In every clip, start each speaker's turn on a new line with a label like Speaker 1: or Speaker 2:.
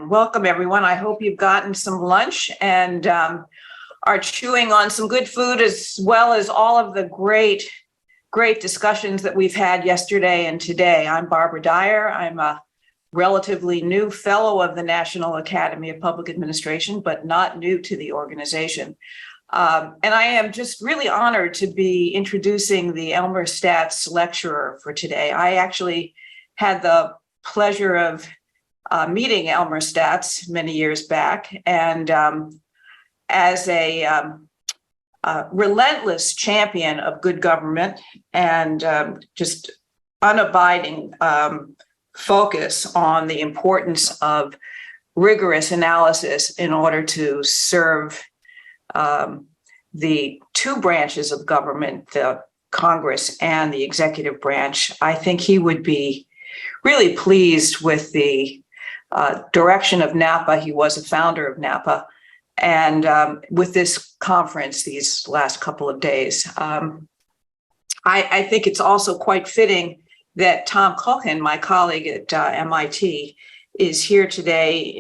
Speaker 1: Welcome, everyone. I hope you've gotten some lunch and are chewing on some good food, as well as all of the great discussions that we've had yesterday and today. I'm Barbara Dyer. I'm a relatively new fellow of the National Academy of Public Administration, but not new to the organization. And I am just really honored to be introducing the Elmer Staats lecturer for today. I actually had the pleasure of meeting Elmer Staats many years back, and as a relentless champion of good government and just unabiding focus on the importance of rigorous analysis in order to serve the two branches of government, the Congress and the executive branch. I think he would be really pleased with the direction of NAPA. He was a founder of NAPA. And with this conference these last couple of days, I think it's also quite fitting that Tom Kochan, my colleague at MIT, is here today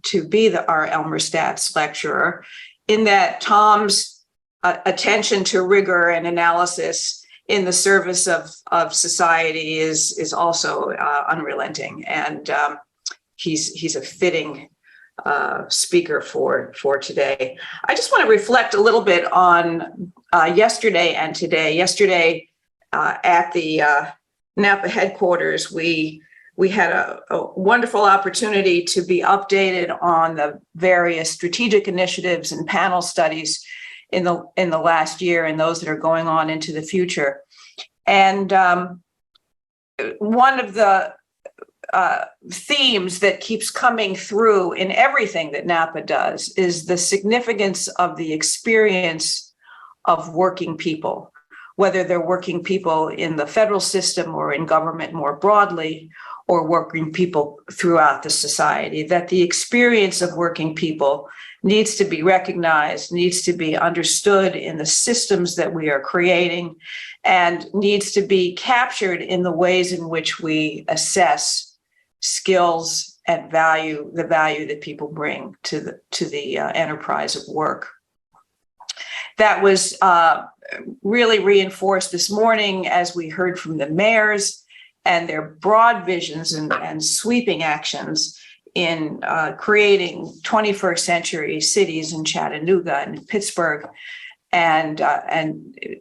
Speaker 1: to be our Elmer Staats lecturer, in that Tom's attention to rigor and analysis in the service of society is also unrelenting. And he's a fitting speaker for today. I just want to reflect a little bit on yesterday and today. Yesterday at the NAPA headquarters, we had a wonderful opportunity to be updated on the various strategic initiatives and panel studies in the last year and those that are going on into the future. And one of the themes that keeps coming through in everything that NAPA does is the significance of the experience of working people, whether they're working people in the federal system or in government more broadly, or working people throughout the society, that the experience of working people needs to be recognized, needs to be understood in the systems that we are creating, and needs to be captured in the ways in which we assess skills and the value that people bring to the enterprise of work. That was really reinforced this morning as we heard from the mayors and their broad visions and sweeping actions in creating 21st century cities in Chattanooga and Pittsburgh, and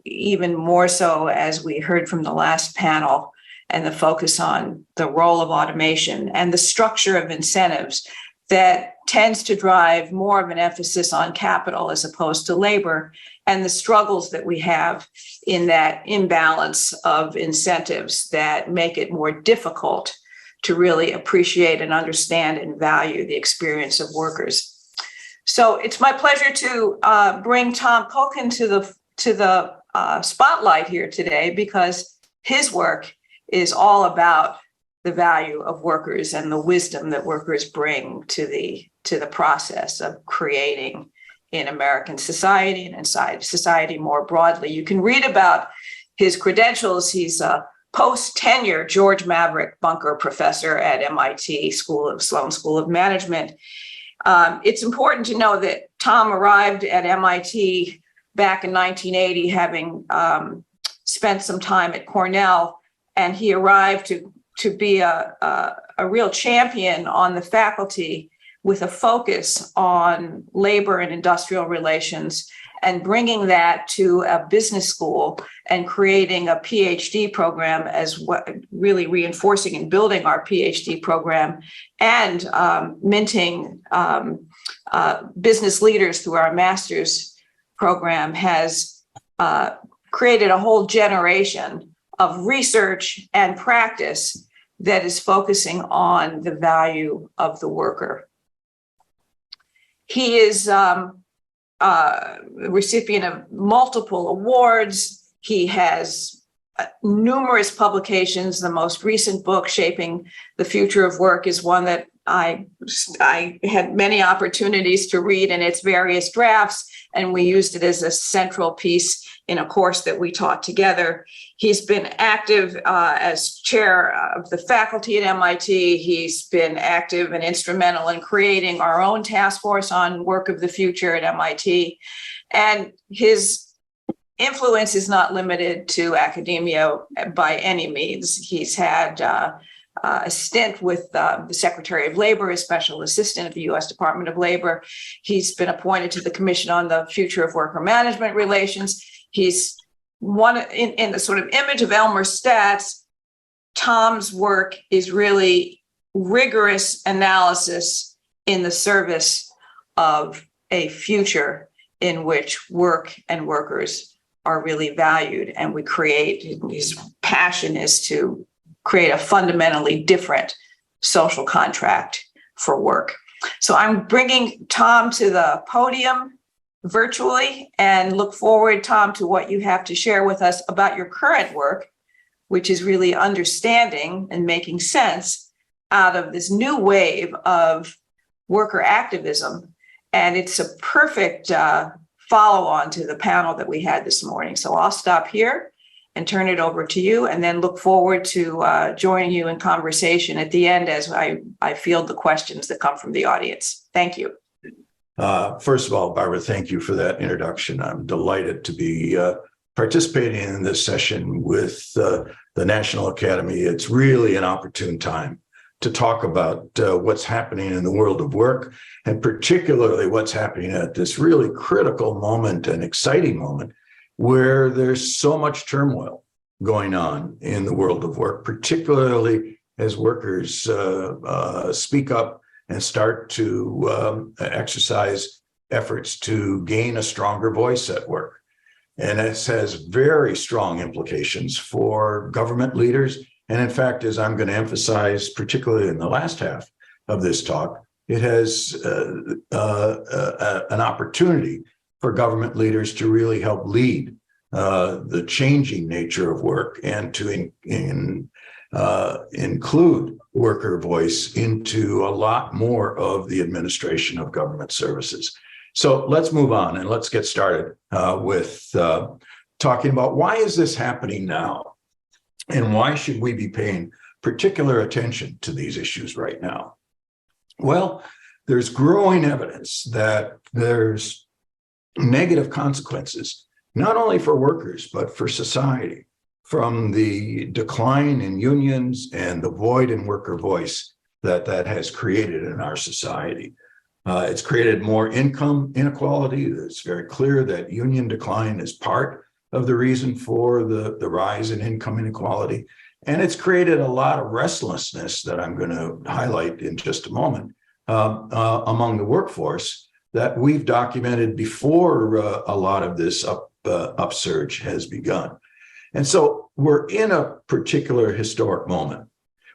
Speaker 1: even more so as we heard from the last panel, and the focus on the role of automation and the structure of incentives that tends to drive more of an emphasis on capital as opposed to labor, and the struggles that we have in that imbalance of incentives that make it more difficult to really appreciate and understand and value the experience of workers. So it's my pleasure to bring Tom Kochan to the spotlight here today, because his work is all about the value of workers and the wisdom that workers bring to the process of creating in American society and inside society more broadly. You can read about his credentials. He's a post-tenure George Maverick Bunker professor at MIT Sloan School of Management. It's important to know that Tom arrived at MIT back in 1980, having spent some time at Cornell, and he arrived to be a real champion on the faculty with a focus on labor and industrial relations, and bringing that to a business school and creating a PhD program, as what really reinforcing and building our PhD program, and minting business leaders through our master's program, has created a whole generation of research and practice that is focusing on the value of the worker. He is a recipient of multiple awards. He has numerous publications. The most recent book, Shaping the Future of Work, is one that I had many opportunities to read in its various drafts, and we used it as a central piece in a course that we taught together. He's been active as chair of the faculty at MIT. He's been active and instrumental in creating our own task force on work of the future at MIT. And his influence is not limited to academia by any means. He's had a stint with the Secretary of Labor as special assistant at the U.S. Department of Labor. He's been appointed to the Commission on the Future of Worker Management Relations. He's one in the sort of image of Elmer Staats. Tom's work is really rigorous analysis in the service of a future in which work and workers are really valued, and we create, his passion is to create a fundamentally different social contract for work. So I'm bringing Tom to the podium virtually and look forward, Tom, to what you have to share with us about your current work, which is really understanding and making sense out of this new wave of worker activism. And it's a perfect follow-on to the panel that we had this morning. So I'll stop here and turn it over to you, and then look forward to joining you in conversation at the end as I field the questions that come from the audience. Thank you.
Speaker 2: First of all, Barbara, thank you for that introduction. I'm delighted to be participating in this session with the National Academy. It's really an opportune time to talk about what's happening in the world of work, and particularly what's happening at this really critical moment and exciting moment where there's so much turmoil going on in the world of work, particularly as workers speak up and start to exercise efforts to gain a stronger voice at work. And this has very strong implications for government leaders. And in fact, as I'm going to emphasize, particularly in the last half of this talk, it has an opportunity for government leaders to really help lead the changing nature of work and to include worker voice into a lot more of the administration of government services. So let's move on and let's get started with talking about why is this happening now, and why should we be paying particular attention to these issues right now? Well, there's growing evidence that there's negative consequences, not only for workers, but for society, from the decline in unions and the void in worker voice that has created in our society. It's created more income inequality. It's very clear that union decline is part of the reason for the rise in income inequality. And it's created a lot of restlessness that I'm going to highlight in just a moment among the workforce that we've documented before a lot of this upsurge has begun. And so we're in a particular historic moment.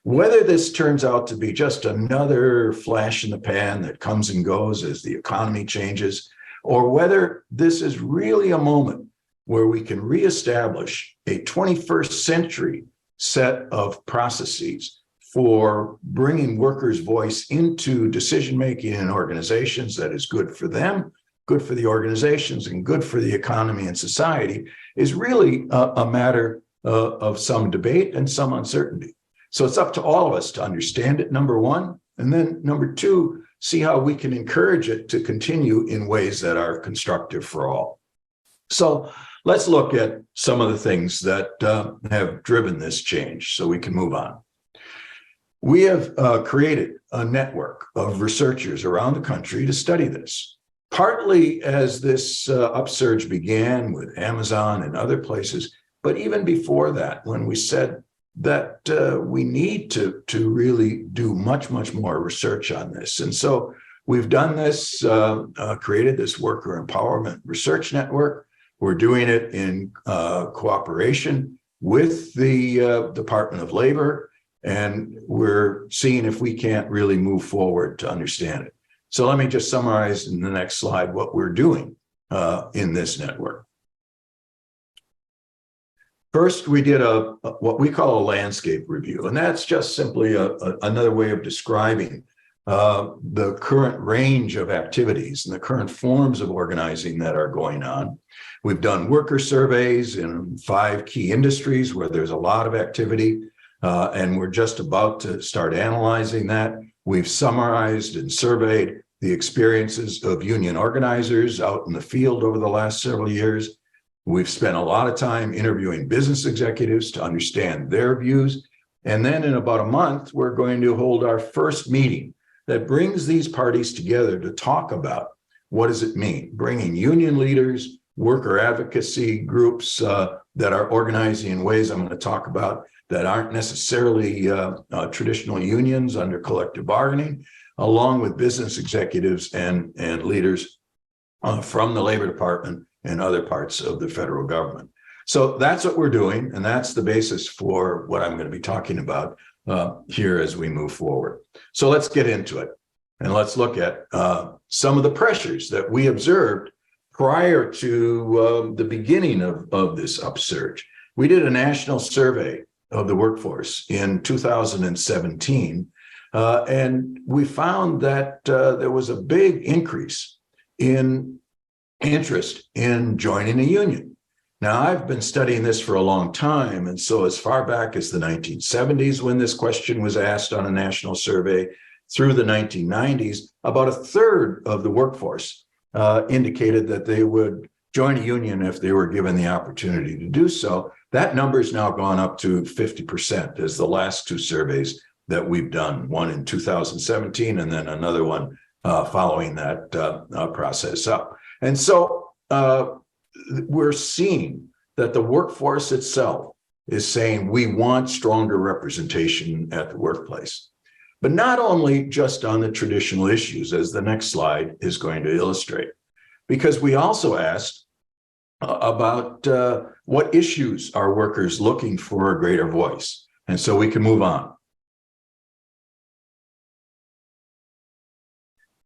Speaker 2: Whether this turns out to be just another flash in the pan that comes and goes as the economy changes, or whether this is really a moment where we can reestablish a 21st century set of processes for bringing workers' voice into decision-making in organizations that is good for them, good for the organizations, and good for the economy and society, is really a matter of some debate and some uncertainty. So it's up to all of us to understand it, number one, and then number two, see how we can encourage it to continue in ways that are constructive for all. So let's look at some of the things that have driven this change so we can move on. We have created a network of researchers around the country to study this. Partly as this upsurge began with Amazon and other places, but even before that, when we said that we need to really do much more research on this. And so we've done this, created this worker empowerment research network. We're doing it in cooperation with the Department of Labor, and we're seeing if we can't really move forward to understand it. So let me just summarize in the next slide what we're doing in this network. First, we did what we call a landscape review, and that's just simply another way of describing the current range of activities and the current forms of organizing that are going on. We've done worker surveys in 5 key industries where there's a lot of activity, and we're just about to start analyzing that. We've summarized and surveyed the experiences of union organizers out in the field over the last several years. We've spent a lot of time interviewing business executives to understand their views. And then in about a month, we're going to hold our first meeting that brings these parties together to talk about what does it mean, bringing union leaders, worker advocacy groups that are organizing in ways I'm going to talk about that aren't necessarily traditional unions under collective bargaining, along with business executives and leaders from the Labor Department and other parts of the federal government. So that's what we're doing, and that's the basis for what I'm going to be talking about here as we move forward. So let's get into it, and let's look at some of the pressures that we observed prior to the beginning of this upsurge. We did a national survey of the workforce in 2017, and we found that there was a big increase in interest in joining a union. Now, I've been studying this for a long time, and so as far back as the 1970s, when this question was asked on a national survey, through the 1990s, about a third of the workforce indicated that they would join a union if they were given the opportunity to do so. That number has now gone up to 50% as the last 2 surveys that we've done, one in 2017 and then another one following that process up. And so we're seeing that the workforce itself is saying we want stronger representation at the workplace, but not only just on the traditional issues, as the next slide is going to illustrate, because we also asked about what issues are workers looking for a greater voice. And so we can move on.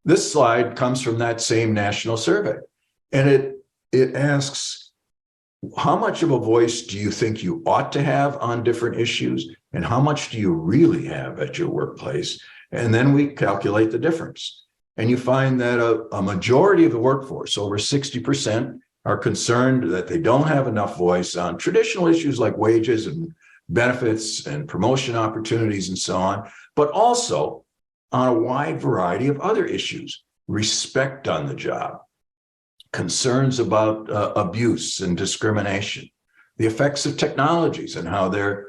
Speaker 2: This slide comes from that same national survey, and it asks, how much of a voice do you think you ought to have on different issues, and how much do you really have at your workplace? And then we calculate the difference. And you find that a majority of the workforce, over 60%, are concerned that they don't have enough voice on traditional issues like wages and benefits and promotion opportunities and so on, but also on a wide variety of other issues: respect on the job, concerns about abuse and discrimination, the effects of technologies and how they're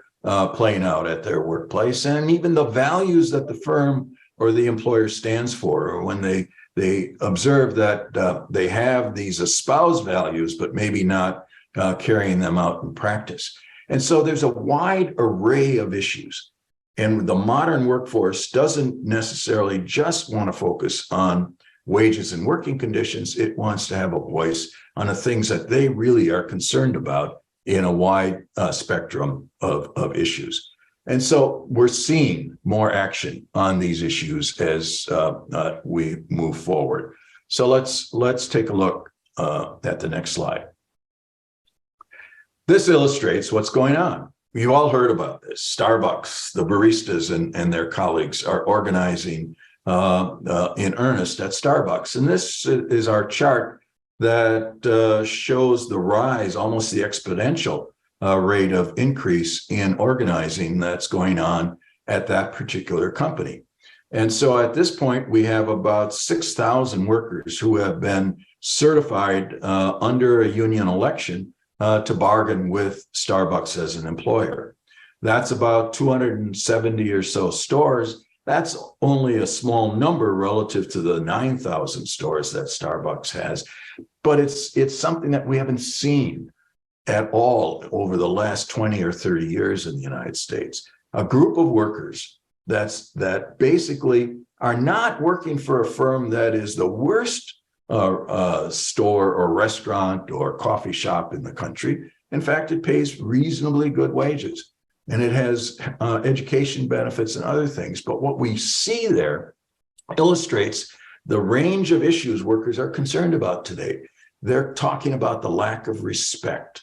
Speaker 2: playing out at their workplace, and even the values that the firm or the employer stands for, or when they observe that they have these espoused values, but maybe not carrying them out in practice. And so there's a wide array of issues. And the modern workforce doesn't necessarily just want to focus on wages and working conditions. It wants to have a voice on the things that they really are concerned about in a wide spectrum of issues. And so we're seeing more action on these issues as we move forward. So let's take a look at the next slide. This illustrates what's going on. You've all heard about this. Starbucks, the baristas and their colleagues are organizing in earnest at Starbucks. And this is our chart that shows the rise, almost the exponential rate of increase in organizing that's going on at that particular company. And so at this point, we have about 6,000 workers who have been certified under a union election to bargain with Starbucks as an employer. That's about 270 or so stores. That's only a small number relative to the 9,000 stores that Starbucks has, but it's something that we haven't seen at all over the last 20 or 30 years in the United States. A group of workers that basically are not working for a firm that is the worst store or restaurant or coffee shop in the country. In fact, it pays reasonably good wages, and it has education benefits and other things. But what we see there illustrates the range of issues workers are concerned about today. They're talking about the lack of respect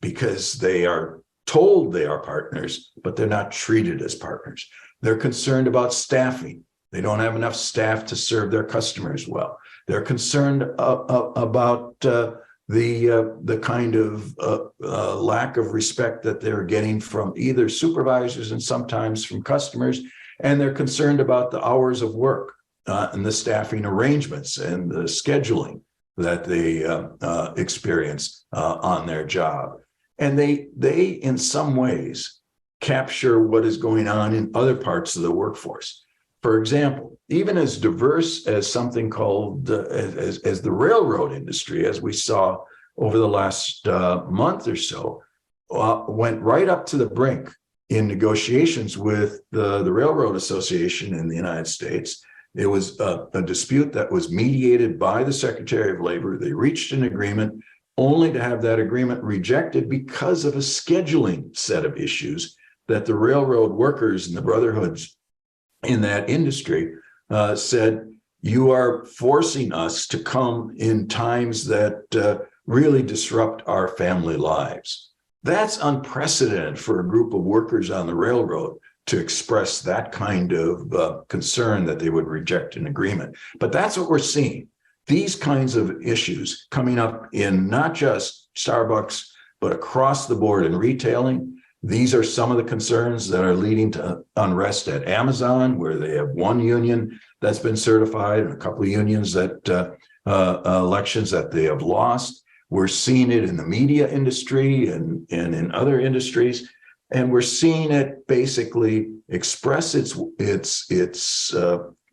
Speaker 2: because they are told they are partners, but they're not treated as partners. They're concerned about staffing They don't have enough staff to serve their customers well. They're concerned about the kind of lack of respect that they're getting from either supervisors and sometimes from customers. And they're concerned about the hours of work and the staffing arrangements and the scheduling that they experience on their job. And they in some ways capture what is going on in other parts of the workforce. For example, even as diverse as something called as the railroad industry, as we saw over the last month or so, went right up to the brink in negotiations with the Railroad Association in the United States. It was a dispute that was mediated by the Secretary of Labor. They reached an agreement only to have that agreement rejected because of a scheduling set of issues that the railroad workers and the brotherhoods in that industry said, you are forcing us to come in times that really disrupt our family lives. That's unprecedented for a group of workers on the railroad to express that kind of concern that they would reject an agreement. But that's what we're seeing. These kinds of issues coming up in not just Starbucks, but across the board in retailing. These are some of the concerns that are leading to unrest at Amazon, where they have one union that's been certified and a couple of unions that elections that they have lost. We're seeing it in the media industry and in other industries, and we're seeing it basically express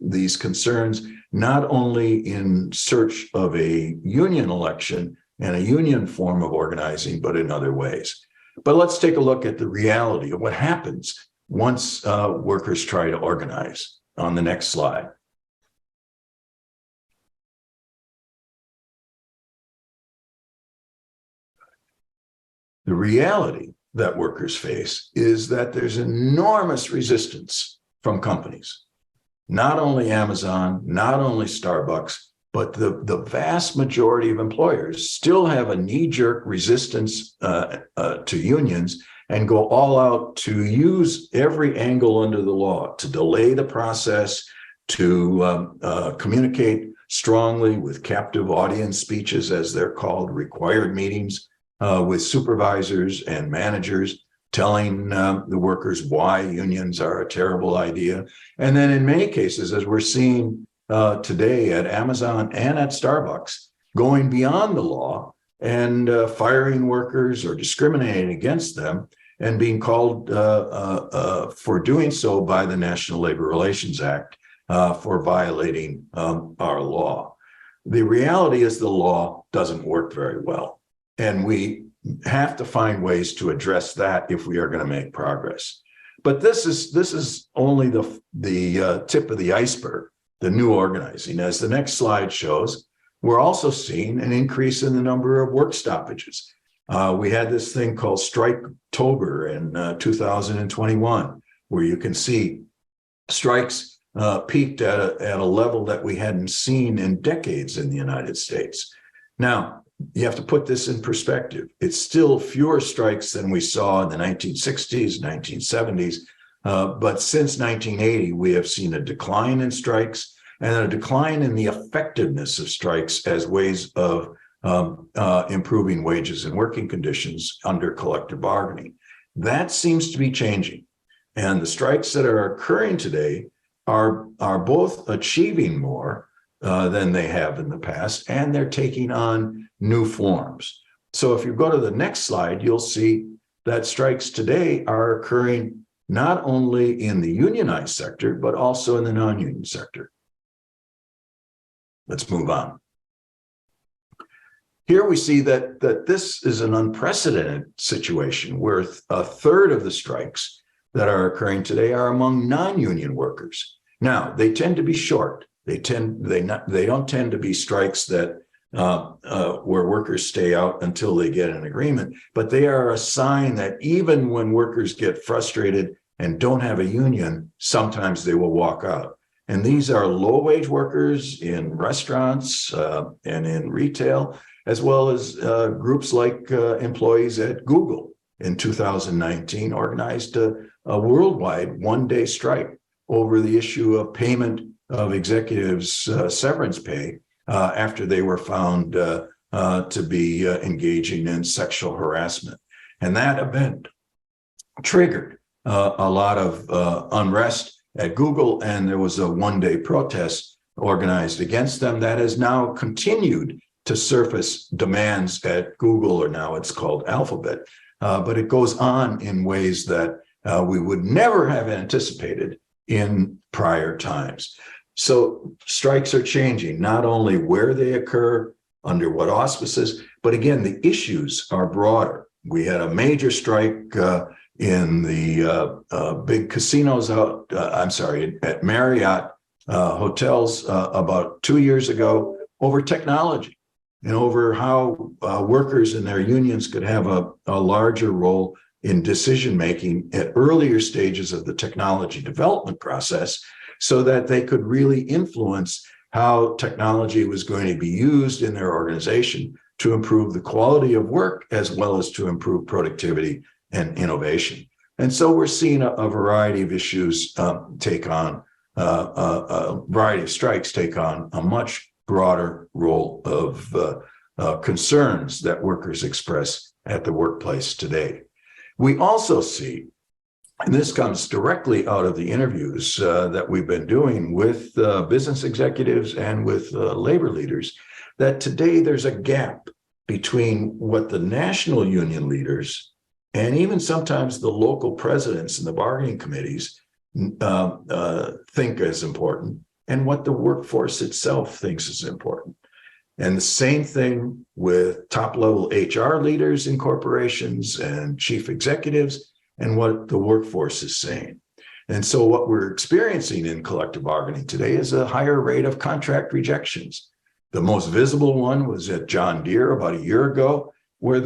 Speaker 2: these concerns not only in search of a union election and a union form of organizing, but in other ways. But let's take a look at the reality of what happens once workers try to organize on the next slide. The reality that workers face is that there's enormous resistance from companies, not only Amazon, not only Starbucks, but the vast majority of employers still have a knee-jerk resistance to unions and go all out to use every angle under the law to delay the process, to communicate strongly with captive audience speeches, as they're called, required meetings with supervisors and managers, telling the workers why unions are a terrible idea. And then in many cases, as we're seeing today at Amazon and at Starbucks, going beyond the law and firing workers or discriminating against them and being called for doing so by the National Labor Relations Act for violating our law. The reality is the law doesn't work very well, and we have to find ways to address that if we are going to make progress. But this is only the tip of the iceberg. The new organizing. As the next slide shows, we're also seeing an increase in the number of work stoppages. We had this thing called Strike-tober in 2021, where you can see strikes peaked at a level that we hadn't seen in decades in the United States. Now, you have to put this in perspective. It's still fewer strikes than we saw in the 1960s, 1970s. But since 1980, we have seen a decline in strikes and a decline in the effectiveness of strikes as ways of improving wages and working conditions under collective bargaining. That seems to be changing. And the strikes that are occurring today are both achieving more than they have in the past, and they're taking on new forms. So if you go to the next slide, you'll see that strikes today are occurring not only in the unionized sector, but also in the non-union sector. Let's move on. Here we see that this is an unprecedented situation where a third of the strikes that are occurring today are among non-union workers. Now, they tend to be short. They don't tend to be strikes that where workers stay out until they get an agreement, but they are a sign that even when workers get frustrated and don't have a union, sometimes they will walk out. And these are low-wage workers in restaurants and in retail, as well as groups like employees at Google in 2019 organized a worldwide one-day strike over the issue of payment of executives' severance pay after they were found to be engaging in sexual harassment. And that event triggered a lot of unrest at Google, and there was a one-day protest organized against them that has now continued to surface demands at Google, or now it's called Alphabet. But it goes on in ways that we would never have anticipated in prior times. So strikes are changing, not only where they occur, under what auspices, but again, the issues are broader. We had a major strike in the big casinos at Marriott hotels about 2 years ago over technology and over how workers and their unions could have a larger role in decision-making at earlier stages of the technology development process so that they could really influence how technology was going to be used in their organization to improve the quality of work as well as to improve productivity and innovation. And so we're seeing a variety of issues take on, a variety of strikes take on a much broader role of concerns that workers express at the workplace today. We also see, and this comes directly out of the interviews that we've been doing with business executives and with labor leaders, that today there's a gap between what the national union leaders and even sometimes the local presidents and the bargaining committees think is important and what the workforce itself thinks is important. And the same thing with top-level HR leaders in corporations and chief executives and what the workforce is saying. And so what we're experiencing in collective bargaining today is a higher rate of contract rejections. The most visible one was at John Deere about a year ago, where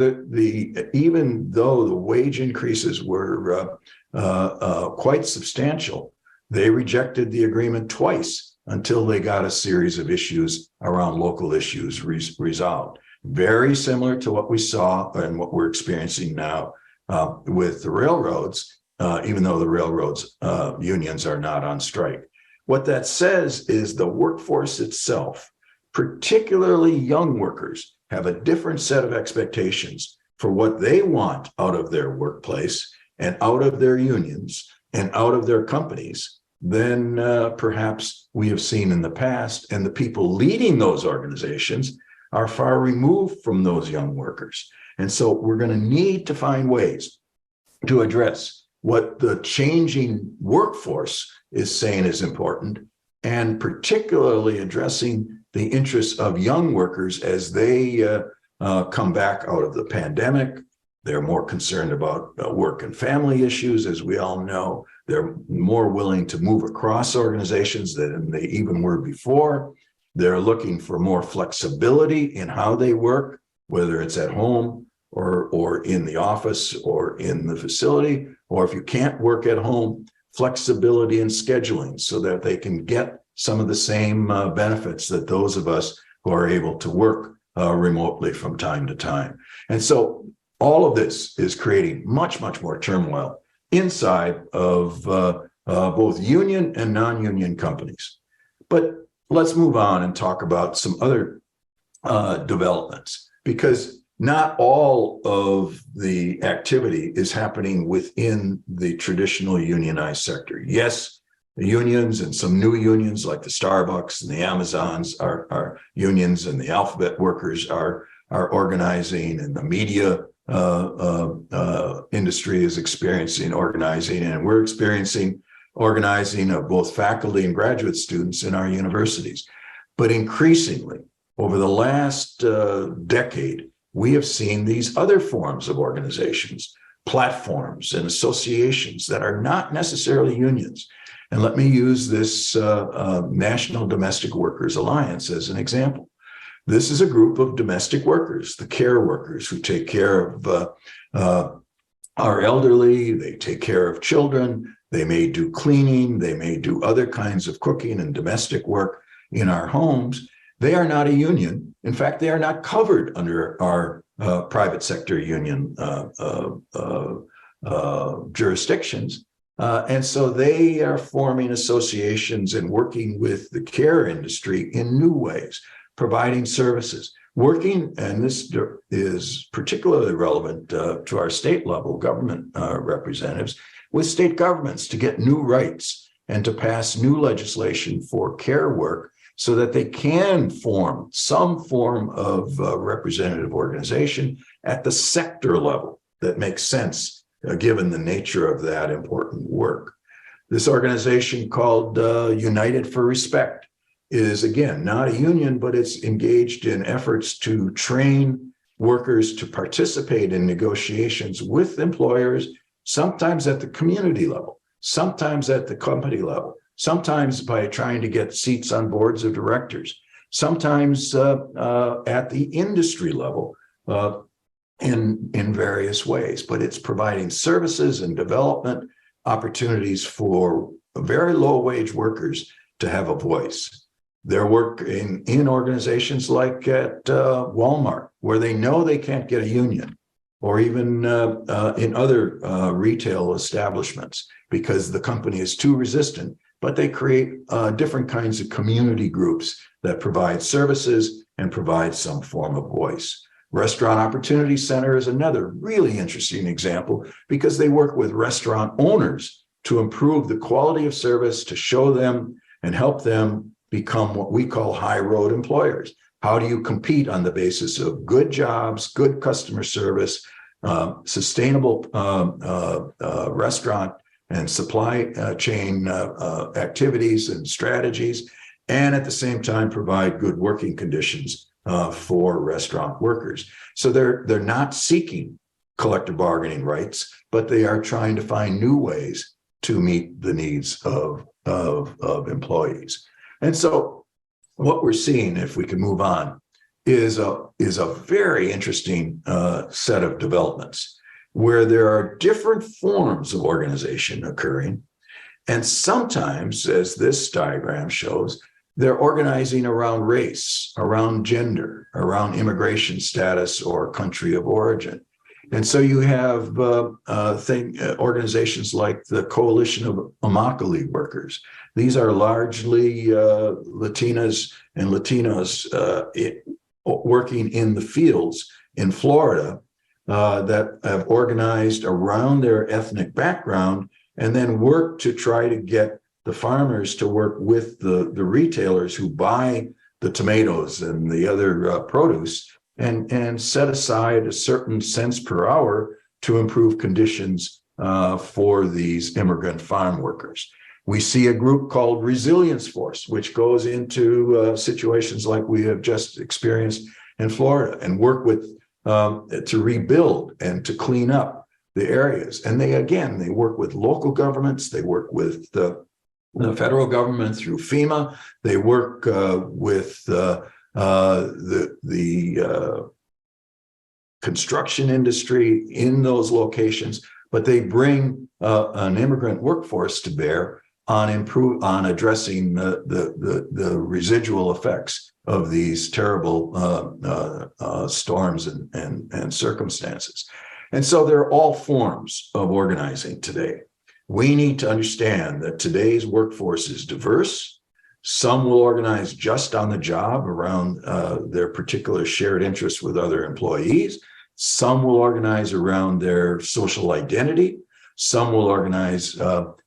Speaker 2: even though the wage increases were quite substantial, they rejected the agreement twice until they got a series of issues around local issues resolved. Very similar to what we saw and what we're experiencing now with the railroads, even though the railroads unions are not on strike. What that says is the workforce itself, particularly young workers, have a different set of expectations for what they want out of their workplace and out of their unions and out of their companies than perhaps we have seen in the past. And the people leading those organizations are far removed from those young workers. And so we're going to need to find ways to address what the changing workforce is saying is important, and particularly addressing the interests of young workers as they come back out of the pandemic. They're more concerned about work and family issues, as we all know. They're more willing to move across organizations than they even were before. They're looking for more flexibility in how they work, whether it's at home or in the office or in the facility, or if you can't work at home, flexibility in scheduling so that they can get some of the same benefits that those of us who are able to work remotely from time to time. And so all of this is creating much, much more turmoil inside of both union and non-union companies. But let's move on and talk about some other developments, because not all of the activity is happening within the traditional unionized sector. Yes, the unions and some new unions like the Starbucks and the Amazons are unions, and the Alphabet workers are organizing, and the media industry is experiencing organizing, and we're experiencing organizing of both faculty and graduate students in our universities. But increasingly, over the last decade, we have seen these other forms of organizations, platforms and associations that are not necessarily unions. And let me use this National Domestic Workers Alliance as an example. This is a group of domestic workers, the care workers who take care of our elderly, they take care of children, they may do cleaning, they may do other kinds of cooking and domestic work in our homes. They are not a union. In fact, they are not covered under our private sector union jurisdictions. And so they are forming associations and working with the care industry in new ways, providing services, working, and this is particularly relevant to our state level government representatives, with state governments to get new rights and to pass new legislation for care work so that they can form some form of representative organization at the sector level that makes sense, given the nature of that important work. This organization called United for Respect is, again, not a union, but it's engaged in efforts to train workers to participate in negotiations with employers, sometimes at the community level, sometimes at the company level, sometimes by trying to get seats on boards of directors, sometimes at the industry level in various ways. But it's providing services and development opportunities for very low-wage workers to have a voice. They're working in organizations like at Walmart, where they know they can't get a union, or even in other retail establishments, because the company is too resistant, but they create different kinds of community groups that provide services and provide some form of voice. Restaurant Opportunity Center is another really interesting example, because they work with restaurant owners to improve the quality of service, to show them and help them become what we call high road employers. How do you compete on the basis of good jobs, good customer service, sustainable restaurant and supply chain activities and strategies, and at the same time provide good working conditions for restaurant workers? So they're not seeking collective bargaining rights, but they are trying to find new ways to meet the needs of employees. And so what we're seeing, if we can move on, is a very interesting set of developments where there are different forms of organization occurring. And sometimes, as this diagram shows, they're organizing around race, around gender, around immigration status or country of origin. And so you have organizations like the Coalition of Immokalee Workers. These are largely Latinas and Latinos working in the fields in Florida that have organized around their ethnic background, and then work to try to get the farmers to work with the retailers who buy the tomatoes and the other produce, and set aside a certain cents per hour to improve conditions for these immigrant farm workers. We see a group called Resilience Force, which goes into situations like we have just experienced in Florida and work with to rebuild and to clean up the areas. And they work with local governments, they work with the federal government through FEMA, they work with the construction industry in those locations, but they bring an immigrant workforce to bear on addressing the residual effects of these terrible storms and circumstances. And so they're all forms of organizing today. We need to understand that today's workforce is diverse. Some will organize just on the job around their particular shared interests with other employees. Some will organize around their social identity. Some will organize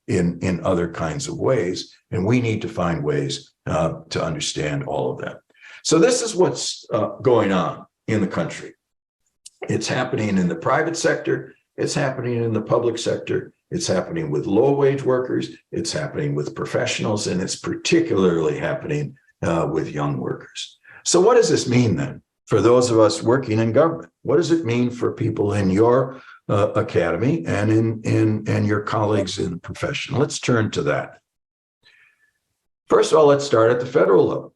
Speaker 2: in other kinds of ways. And we need to find ways to understand all of that. So this is what's going on in the country. It's happening in the private sector. It's happening in the public sector. It's happening with low-wage workers. It's happening with professionals, and it's particularly happening with young workers. So what does this mean then for those of us working in government? What does it mean for people in your academy and in your colleagues in the profession? Let's turn to that. First of all, let's start at the federal level,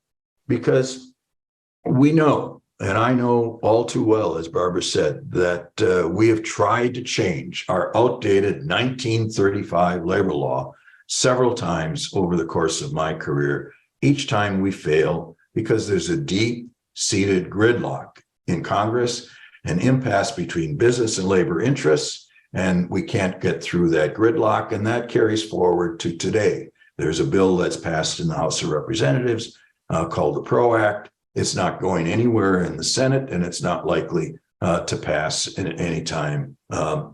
Speaker 2: because we know, and I know all too well, as Barbara said, that we have tried to change our outdated 1935 labor law several times over the course of my career. Each time we fail because there's a deep-seated gridlock in Congress, an impasse between business and labor interests, and we can't get through that gridlock, and that carries forward to today. There's a bill that's passed in the House of Representatives called the PRO Act. It's not going anywhere in the Senate, and it's not likely to pass in any time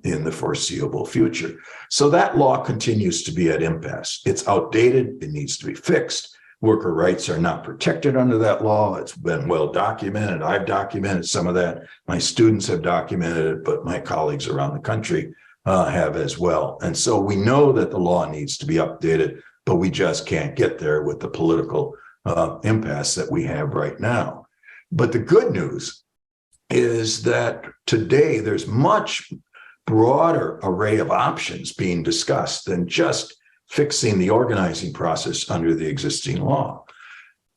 Speaker 2: in the foreseeable future. So that law continues to be at impasse. It's outdated. It needs to be fixed. Worker rights are not protected under that law. It's been well documented. I've documented some of that. My students have documented it, but my colleagues around the country have as well. And so we know that the law needs to be updated, but we just can't get there with the political impasse that we have right now. But the good news is that today there's much broader array of options being discussed than just fixing the organizing process under the existing law.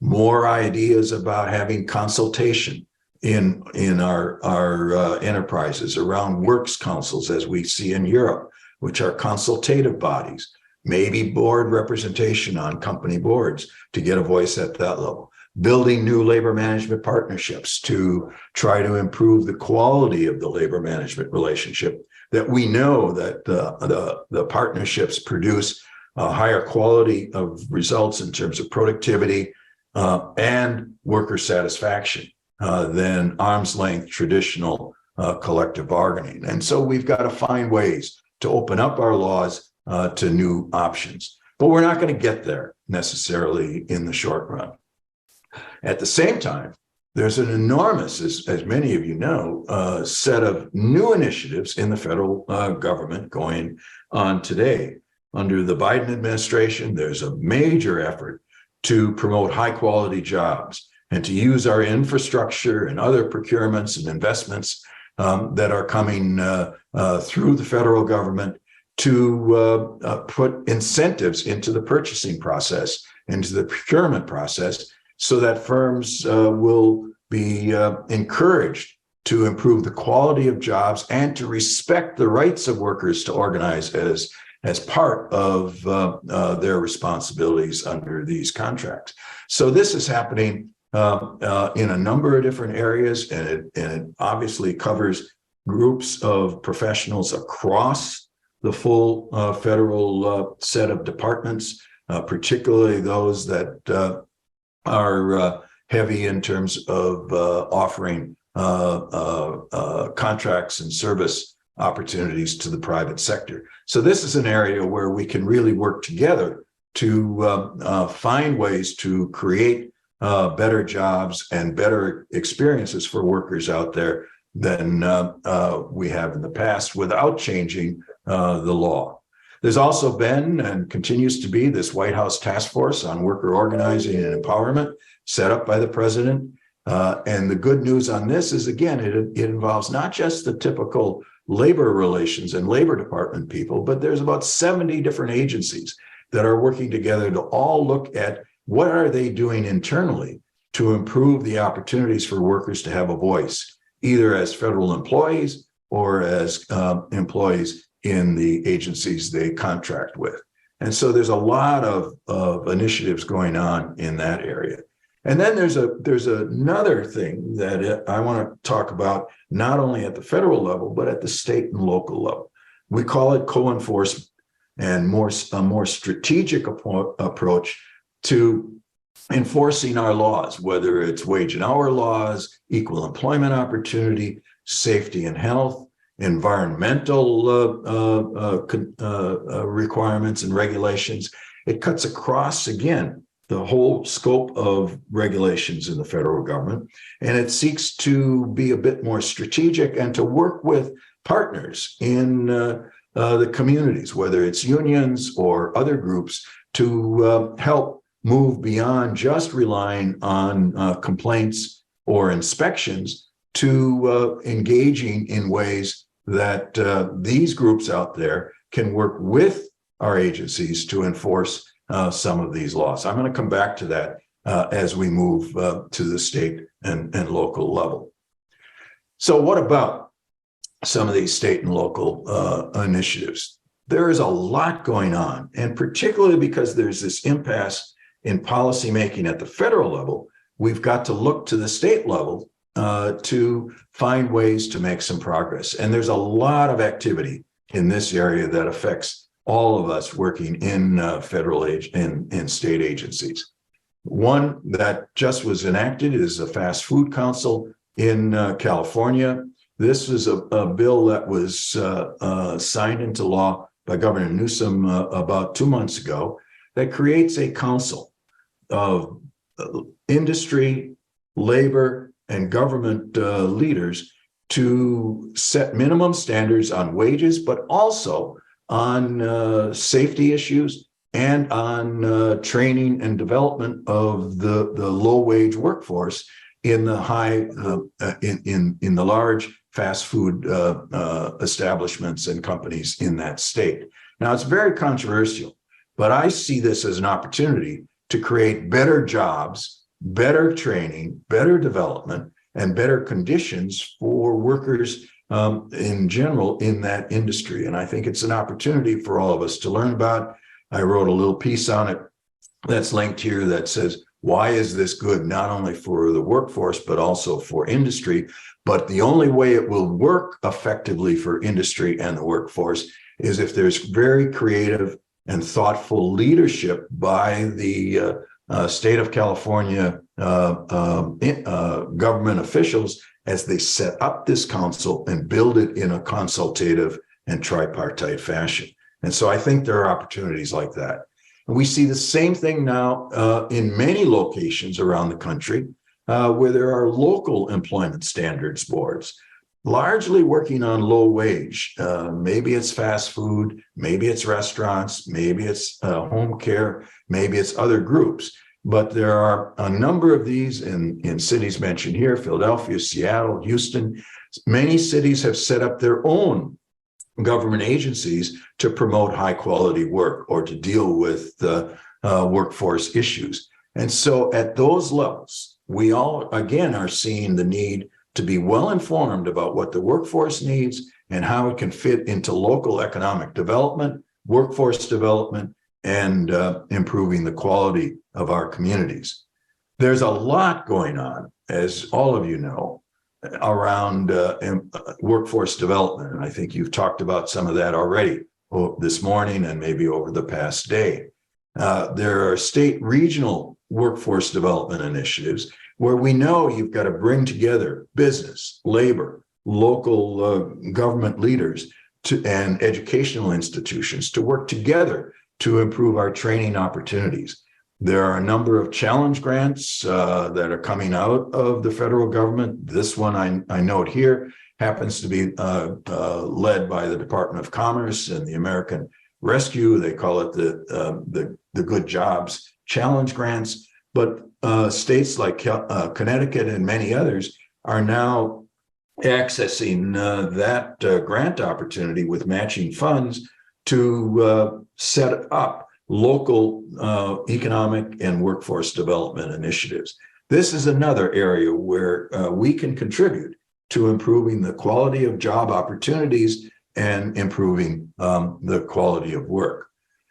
Speaker 2: More ideas about having consultation in our enterprises around works councils, as we see in Europe, which are consultative bodies, maybe board representation on company boards to get a voice at that level. Building new labor management partnerships to try to improve the quality of the labor management relationship, that we know that the partnerships produce a higher quality of results in terms of productivity and worker satisfaction than arm's length traditional collective bargaining. And so we've got to find ways to open up our laws to new options. But we're not going to get there necessarily in the short run. At the same time, there's an enormous, as many of you know, set of new initiatives in the federal government going on today. Under the Biden administration, there's a major effort to promote high quality jobs and to use our infrastructure and other procurements and investments that are coming through the federal government to put incentives into the purchasing process, into the procurement process, so that firms will be encouraged to improve the quality of jobs and to respect the rights of workers to organize as part of their responsibilities under these contracts. So this is happening in a number of different areas, and it obviously covers groups of professionals across the full federal set of departments, particularly those that are heavy in terms of offering contracts and service opportunities to the private sector. So this is an area where we can really work together to find ways to create better jobs and better experiences for workers out there than we have in the past without changing the law. There's also been and continues to be this White House task force on worker organizing and empowerment set up by the president. And the good news on this is, again, it involves not just the typical labor relations and labor department people, but there's about 70 different agencies that are working together to all look at what are they doing internally to improve the opportunities for workers to have a voice, either as federal employees or as employees in the agencies they contract with. And so there's a lot of initiatives going on in that area. And then there's another thing that I want to talk about, not only at the federal level, but at the state and local level. We call it co-enforcement and a more strategic approach to enforcing our laws, whether it's wage and hour laws, equal employment opportunity, safety and health, environmental requirements and regulations. It cuts across, again, the whole scope of regulations in the federal government, and it seeks to be a bit more strategic and to work with partners in the communities, whether it's unions or other groups, to help move beyond just relying on complaints or inspections to engaging in ways that these groups out there can work with our agencies to enforce some of these laws. I'm going to come back to that as we move to the state and local level. So what about some of these state and local initiatives? There is a lot going on, and particularly because there's this impasse in policymaking at the federal level, we've got to look to the state level to find ways to make some progress. And there's a lot of activity in this area that affects all of us working in federal in state agencies. One that just was enacted is a fast food council in California. This is a bill that was signed into law by Governor Newsom about 2 months ago that creates a council of industry, labor, and government leaders to set minimum standards on wages, but also on safety issues and on training and development of the low wage workforce in the in the large fast food establishments and companies in that state. Now, it's very controversial, but I see this as an opportunity to create better jobs, better training, better development, and better conditions for workers in general in that industry. And I think it's an opportunity for all of us to learn about. I wrote a little piece on it that's linked here that says, why is this good not only for the workforce, but also for industry? But the only way it will work effectively for industry and the workforce is if there's very creative and thoughtful leadership by the state of California government officials as they set up this council and build it in a consultative and tripartite fashion. And so I think there are opportunities like that. And we see the same thing now in many locations around the country where there are local employment standards boards, largely working on low wage. Maybe it's fast food, maybe it's restaurants, maybe it's home care, maybe it's other groups. But there are a number of these in cities mentioned here, Philadelphia, Seattle, Houston. Many cities have set up their own government agencies to promote high quality work or to deal with workforce issues. And so at those levels, we all, again, are seeing the need to be well informed about what the workforce needs and how it can fit into local economic development, workforce development, and improving the quality of our communities. There's a lot going on, as all of you know, around workforce development. And I think you've talked about some of that already this morning and maybe over the past day. There are state regional workforce development initiatives where we know you've got to bring together business, labor, local government leaders and educational institutions to work together to improve our training opportunities. There are a number of challenge grants that are coming out of the federal government. This one I note here happens to be led by the Department of Commerce and the American Rescue. They call it the Good Jobs Challenge Grants. But states like Connecticut and many others are now accessing that grant opportunity with matching funds to set up local economic and workforce development initiatives. This is another area where we can contribute to improving the quality of job opportunities and improving the quality of work.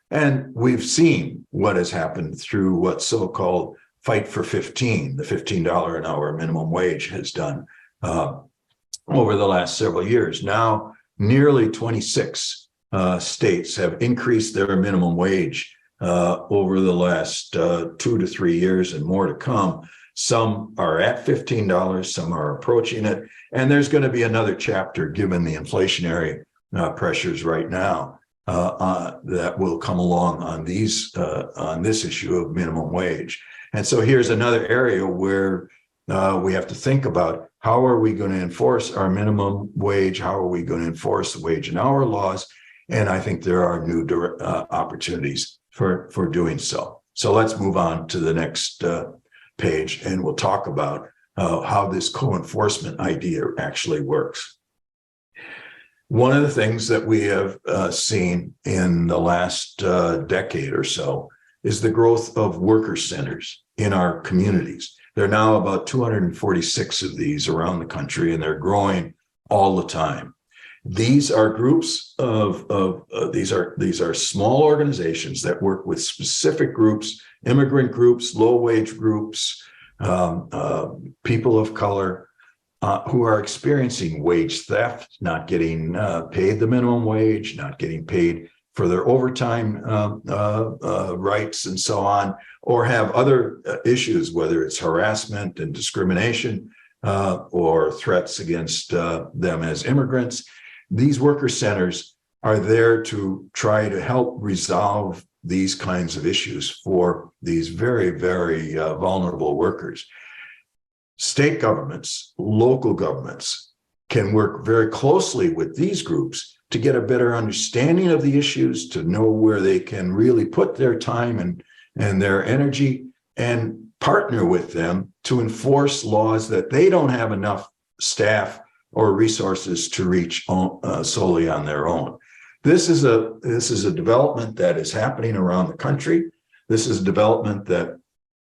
Speaker 2: And we've seen what has happened through what's so-called Fight for 15, the $15 an hour minimum wage has done over the last several years. Now, nearly 26 states have increased their minimum wage over the last 2 to 3 years and more to come. Some are at $15, some are approaching it, and there's going to be another chapter given the inflationary pressures right now that will come along on this issue of minimum wage. And so here's another area where we have to think about how are we going to enforce our minimum wage? How are we going to enforce the wage and hour laws? And I think there are new opportunities for doing so. So let's move on to the next page, and we'll talk about how this co-enforcement idea actually works. One of the things that we have seen in the last decade or so is the growth of worker centers in our communities. There are now about 246 of these around the country, and they're growing all the time. These are groups these are small organizations that work with specific groups, immigrant groups, low wage groups, people of color, who are experiencing wage theft, not getting paid the minimum wage, not getting paid for their overtime rights and so on, or have other issues, whether it's harassment and discrimination or threats against them as immigrants. These worker centers are there to try to help resolve these kinds of issues for these very, very vulnerable workers. State governments, local governments can work very closely with these groups to get a better understanding of the issues, to know where they can really put their time and their energy, and partner with them to enforce laws that they don't have enough staff or resources to reach solely on their own. This is a development that is happening around the country. This is a development that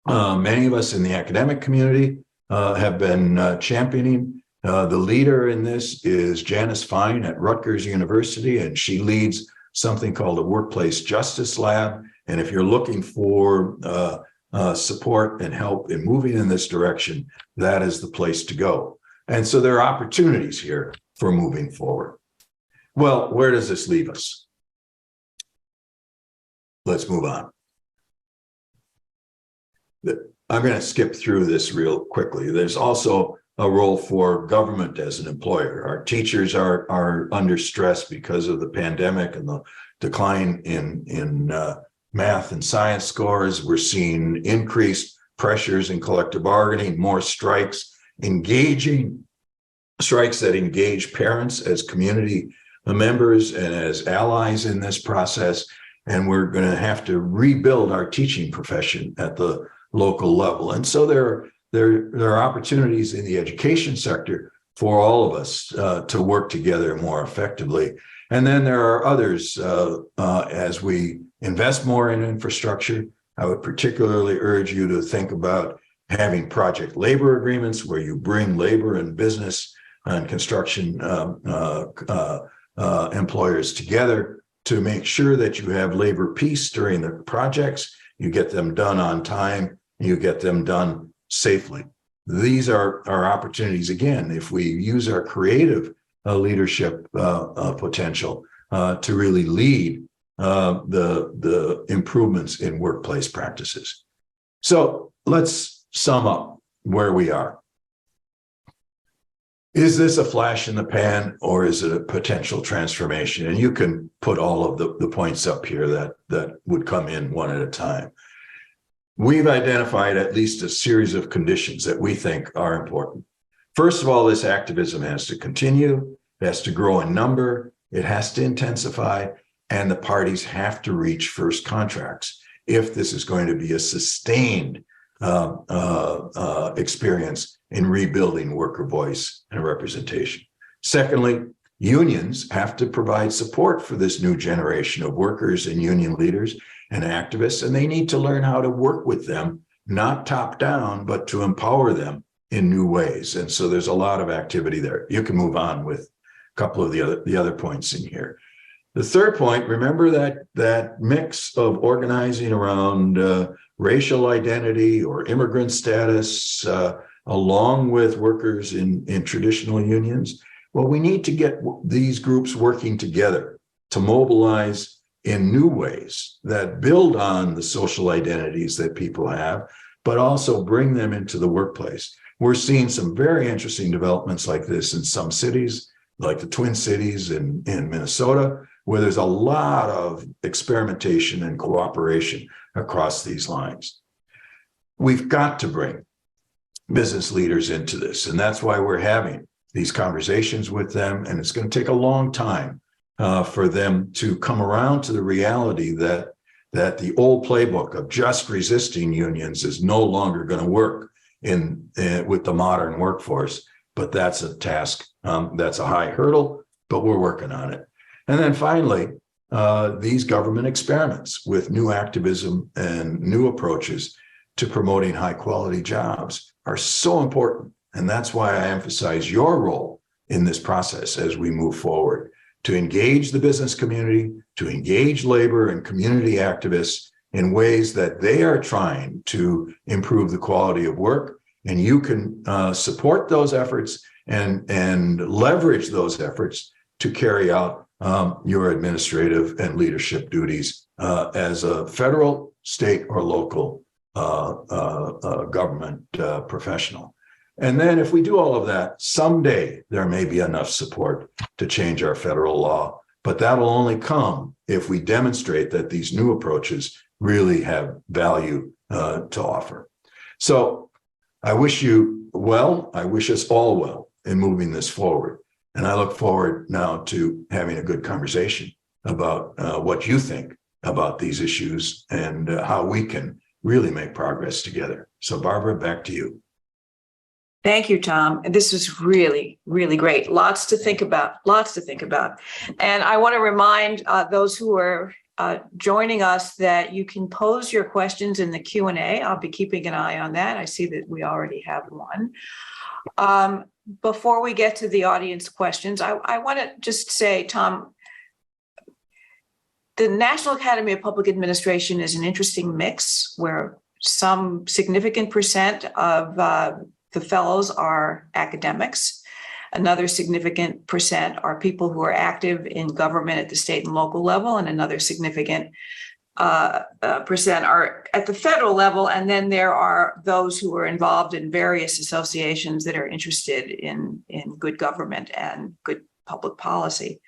Speaker 2: many of us in the academic community have been championing. The leader in this is Janice Fine at Rutgers University, and she leads something called a Workplace Justice Lab. And if you're looking for support and help in moving in this direction, that is the place to go. And so there are opportunities here for moving forward. Well, where does this leave us? Let's move on. I'm going to skip through this real quickly. There's also a role for government as an employer. Our teachers are under stress because of the pandemic and the decline in math and science scores. We're seeing increased pressures in collective bargaining, more strikes, engaging strikes that engage parents as community members and as allies in this process. And we're going to have to rebuild our teaching profession at the local level. And so there are opportunities in the education sector for all of us to work together more effectively. And then there are others as we invest more in infrastructure. I would particularly urge you to think about having project labor agreements where you bring labor and business and construction employers together to make sure that you have labor peace during the projects, you get them done on time, you get them done safely. These are our opportunities, again, if we use our creative leadership potential to really lead the improvements in workplace practices. So let's sum up where we are. Is this a flash in the pan, or is it a potential transformation? And you can put all of the points up here that would come in one at a time. We've identified at least a series of conditions that we think are important. First of all, this activism has to continue, it has to grow in number, it has to intensify, and the parties have to reach first contracts if this is going to be a sustained experience in rebuilding worker voice and representation. Secondly, unions have to provide support for this new generation of workers and union leaders and activists, and they need to learn how to work with them, not top down, but to empower them in new ways. And so there's a lot of activity there. You can move on with a couple of the other points in here. The third point, remember that mix of organizing around racial identity or immigrant status, along with workers in traditional unions. Well, we need to get these groups working together to mobilize in new ways that build on the social identities that people have, but also bring them into the workplace. We're seeing some very interesting developments like this in some cities, like the Twin Cities in Minnesota, where there's a lot of experimentation and cooperation across these lines. We've got to bring business leaders into this, and that's why we're having these conversations with them, and it's going to take a long time for them to come around to the reality that the old playbook of just resisting unions is no longer going to work with the modern workforce. But that's a task, that's a high hurdle, but we're working on it. And then finally, these government experiments with new activism and new approaches to promoting high quality jobs are so important. And that's why I emphasize your role in this process as we move forward, to engage the business community, to engage labor and community activists in ways that they are trying to improve the quality of work. And you can support those efforts and leverage those efforts to carry out your administrative and leadership duties as a federal, state, or local government professional. And then if we do all of that, someday there may be enough support to change our federal law, but that will only come if we demonstrate that these new approaches really have value to offer. So I wish you well. I wish us all well in moving this forward. And I look forward now to having a good conversation about what you think about these issues and how we can really make progress together. So Barbara, back to you.
Speaker 1: Thank you, Tom. This was really, really great. Lots to think about, And I want to remind those who are joining us that you can pose your questions in the Q&A. I'll be keeping an eye on that. I see that we already have one. Before we get to the audience questions, I want to just say, Tom, the National Academy of Public Administration is an interesting mix where some significant percent of the fellows are academics. Another significant percent are people who are active in government at the state and local level, and another significant percent are at the federal level. And then there are those who are involved in various associations that are interested in good government and good public policy.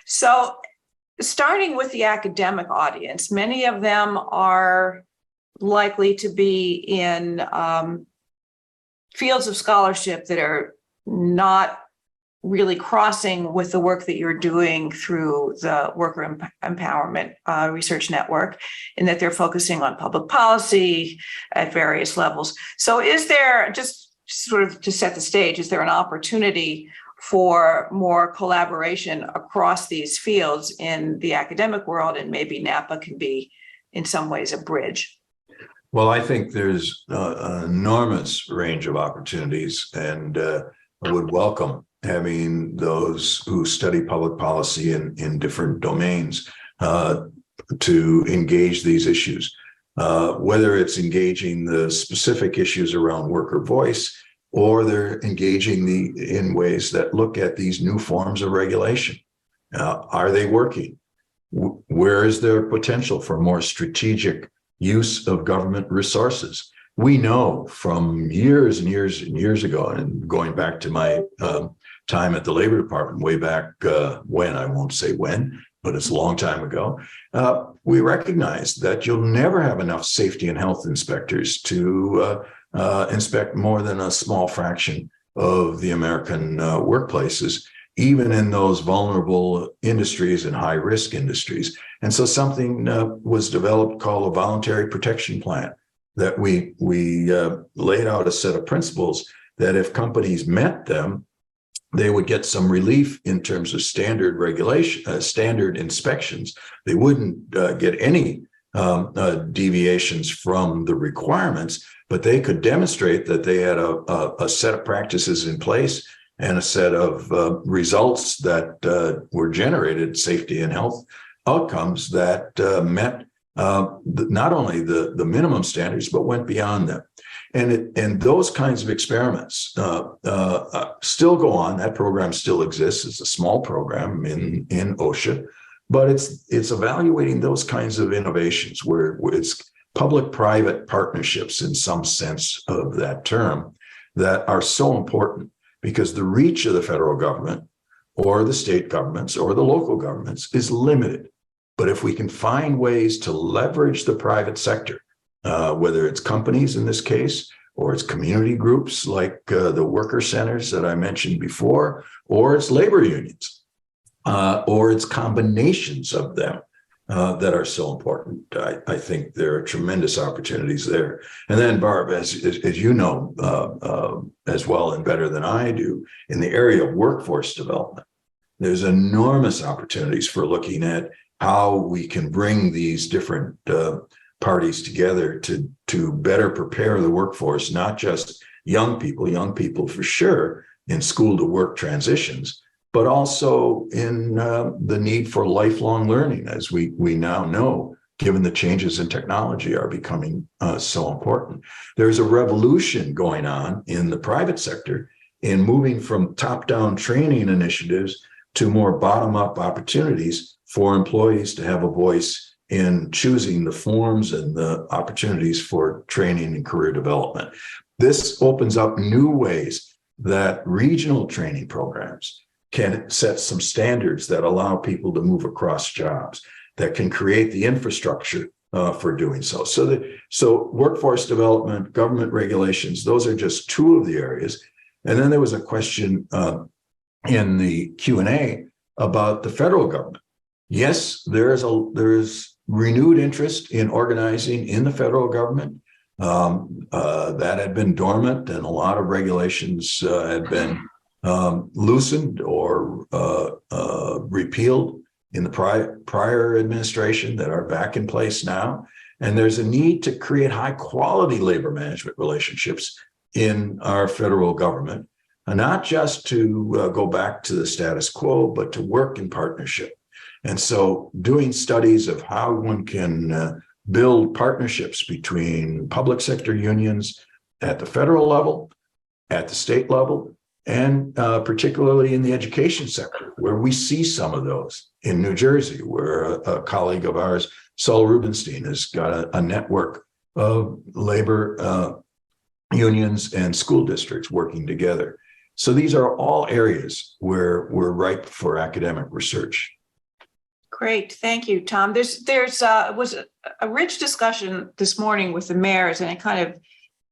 Speaker 1: So starting with the academic audience, many of them are likely to be in fields of scholarship that are not really crossing with the work that you're doing through the Worker Empowerment Research Network, in that they're focusing on public policy at various levels. So is there, just sort of to set the stage, is there an opportunity for more collaboration across these fields in the academic world, and maybe NAPA can be in some ways a bridge?
Speaker 2: Well, I think there's an enormous range of opportunities, and I would welcome having those who study public policy in different domains to engage these issues, whether it's engaging the specific issues around worker voice, or they're engaging in ways that look at these new forms of regulation. Are they working? Where is there potential for more strategic use of government resources? We know from years and years and years ago, and going back to my time at the Labor Department, way back when, I won't say when, but it's a long time ago, we recognized that you'll never have enough safety and health inspectors to inspect more than a small fraction of the American workplaces, even in those vulnerable industries and high-risk industries. And so something was developed called a voluntary protection plan, that we laid out a set of principles that if companies met them, they would get some relief in terms of standard regulation, standard inspections. They wouldn't get any deviations from the requirements, but they could demonstrate that they had a set of practices in place and a set of results that were generated, safety and health outcomes that met not only the minimum standards, but went beyond them. And those kinds of experiments still go on. That program still exists. It's a small program in OSHA, but it's evaluating those kinds of innovations where it's public-private partnerships in some sense of that term that are so important, because the reach of the federal government or the state governments or the local governments is limited. But if we can find ways to leverage the private sector, whether it's companies in this case, or it's community groups like the worker centers that I mentioned before, or it's labor unions, or it's combinations of them that are so important. I think there are tremendous opportunities there. And then, Barb, as you know as well and better than I do, in the area of workforce development, there's enormous opportunities for looking at how we can bring these different parties together to better prepare the workforce, not just young people for sure in school to work transitions, but also in the need for lifelong learning, as we now know, given the changes in technology are becoming so important. There's a revolution going on in the private sector in moving from top-down training initiatives to more bottom-up opportunities for employees to have a voice in choosing the forms and the opportunities for training and career development. This opens up new ways that regional training programs can set some standards that allow people to move across jobs, that can create the infrastructure for doing so. So workforce development, government regulations, those are just two of the areas. And then there was a question in the Q&A about the federal government. Yes, there is renewed interest in organizing in the federal government. That had been dormant, and a lot of regulations had been loosened or repealed in the prior administration that are back in place now. And there's a need to create high quality labor management relationships in our federal government, and not just to go back to the status quo, but to work in partnership. And so doing studies of how one can build partnerships between public sector unions at the federal level, at the state level, and particularly in the education sector, where we see some of those. In New Jersey, where a colleague of ours, Saul Rubenstein, has got a network of labor unions and school districts working together. So these are all areas where we're ripe for academic research.
Speaker 1: Great, thank you, Tom. There's was a rich discussion this morning with the mayors, and it kind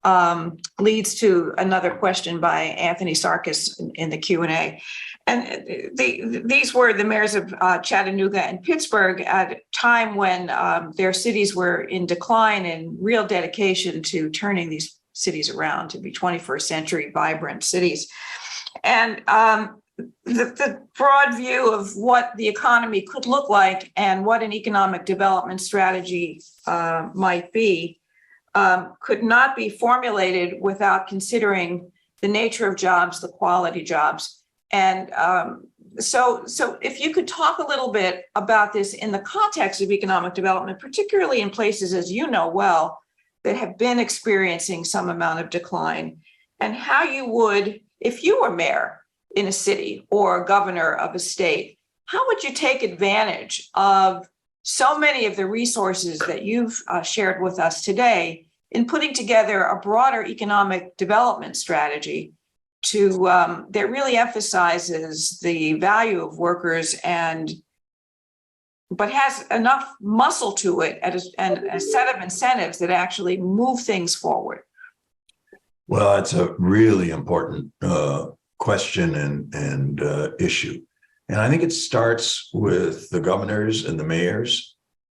Speaker 1: of leads to another question by Anthony Sarkis in the Q&A. And these were the mayors of Chattanooga and Pittsburgh at a time when their cities were in decline and real dedication to turning these cities around to be 21st century vibrant cities. And the broad view of what the economy could look like and what an economic development strategy might be could not be formulated without considering the nature of jobs, the quality jobs. And so if you could talk a little bit about this in the context of economic development, particularly in places, as you know well, that have been experiencing some amount of decline, and how you would, if you were mayor in a city or governor of a state, how would you take advantage of so many of the resources that you've shared with us today in putting together a broader economic development strategy to that really emphasizes the value of workers but has enough muscle to it and a set of incentives that actually move things forward?
Speaker 2: Well, it's a really important question and issue. And I think it starts with the governors and the mayors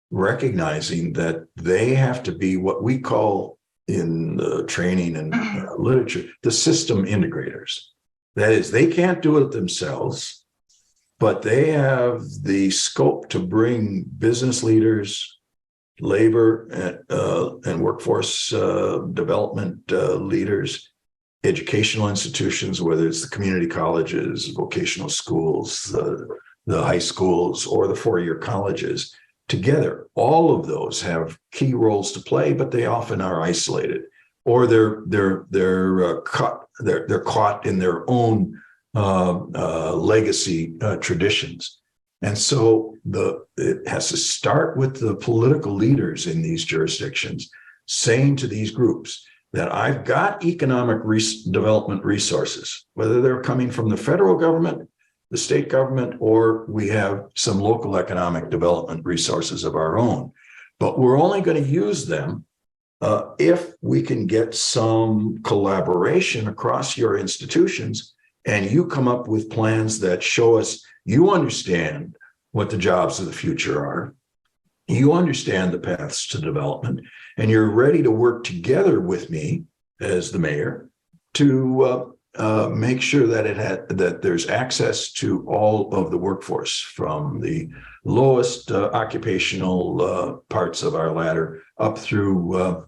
Speaker 2: recognizing that they have to be what we call in the training and literature, the system integrators. That is, they can't do it themselves, but they have the scope to bring business leaders, labor and workforce development leaders, educational institutions, whether it's the community colleges, vocational schools, the high schools, or the four-year colleges, together. All of those have key roles to play, but they often are isolated, or they're caught in their own legacy traditions. And so it has to start with the political leaders in these jurisdictions saying to these groups that I've got economic development resources, whether they're coming from the federal government, the state government, or we have some local economic development resources of our own. But we're only going to use them if we can get some collaboration across your institutions and you come up with plans that show us you understand what the jobs of the future are, you understand the paths to development, and you're ready to work together with me as the mayor to make sure that there's access to all of the workforce, from the lowest occupational parts of our ladder up through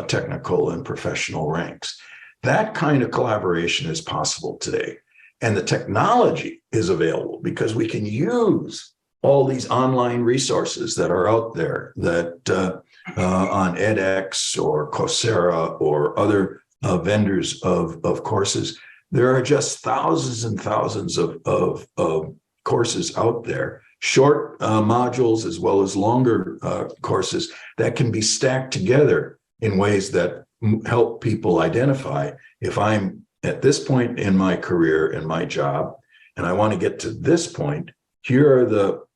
Speaker 2: technical and professional ranks. That kind of collaboration is possible today. And the technology is available because we can use all these online resources that are out there that on edX or Coursera or other vendors of courses there are just thousands and thousands of courses out there, short modules as well as longer courses that can be stacked together in ways that help people identify, if I'm at this point in my career and my job, and I want to get to this point, here are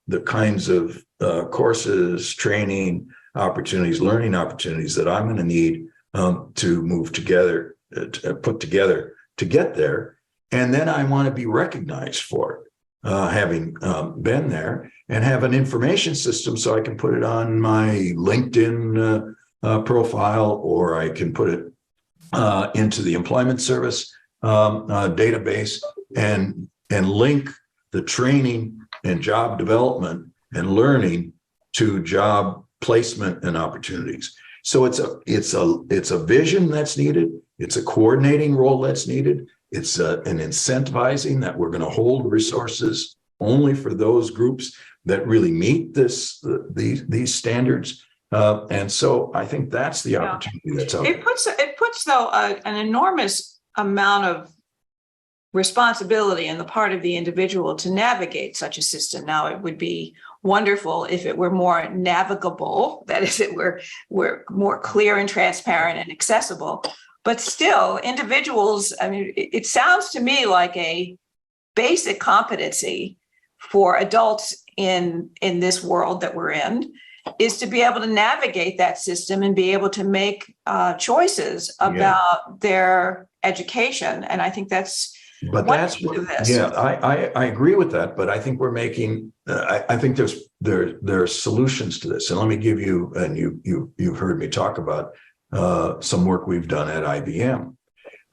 Speaker 2: the kinds of courses, training opportunities, learning opportunities that I'm going to need to move together, to put together to get there. And then I want to be recognized for it, having been there, and have an information system so I can put it on my LinkedIn profile, or I can put it into the employment service database and link the training and job development and learning to job placement and opportunities. So it's a vision that's needed. It's a coordinating role that's needed. It's an incentivizing that we're going to hold resources only for those groups that really meet these standards. And so I think that's the opportunity that's out there.
Speaker 1: It puts though an enormous amount of responsibility on the part of the individual to navigate such a system. Now, it would be wonderful if it were more navigable, that is, it were more clear and transparent and accessible. But still, individuals, I mean, it sounds to me like a basic competency for adults in this world that we're in is to be able to navigate that system and be able to make choices about their education. And I think that's I agree with that, but I think we're making. I think there are solutions to this, and let me give you. And you've heard me talk about some work we've done at IBM.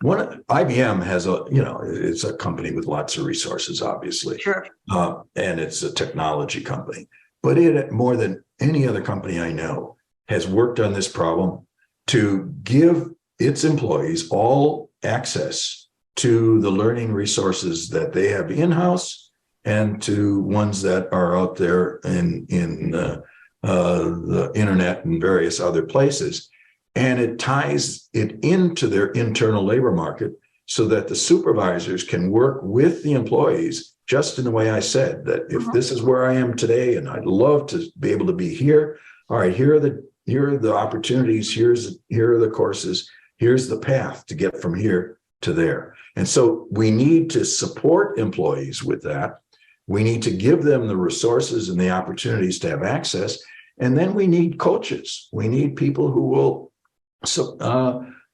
Speaker 1: IBM has it's a company with lots of resources, obviously, sure,
Speaker 2: and it's a technology company. But it, more than any other company I know, has worked on this problem to give its employees all access to the learning resources that they have in-house and to ones that are out there in the internet and various other places. And it ties it into their internal labor market so that the supervisors can work with the employees, just in the way I said, that if this is where I am today and I'd love to be able to be here, all right, here are the opportunities, here are the courses, here's the path to get from here to there. And so we need to support employees with that. We need to give them the resources and the opportunities to have access. And then we need coaches. We need people who will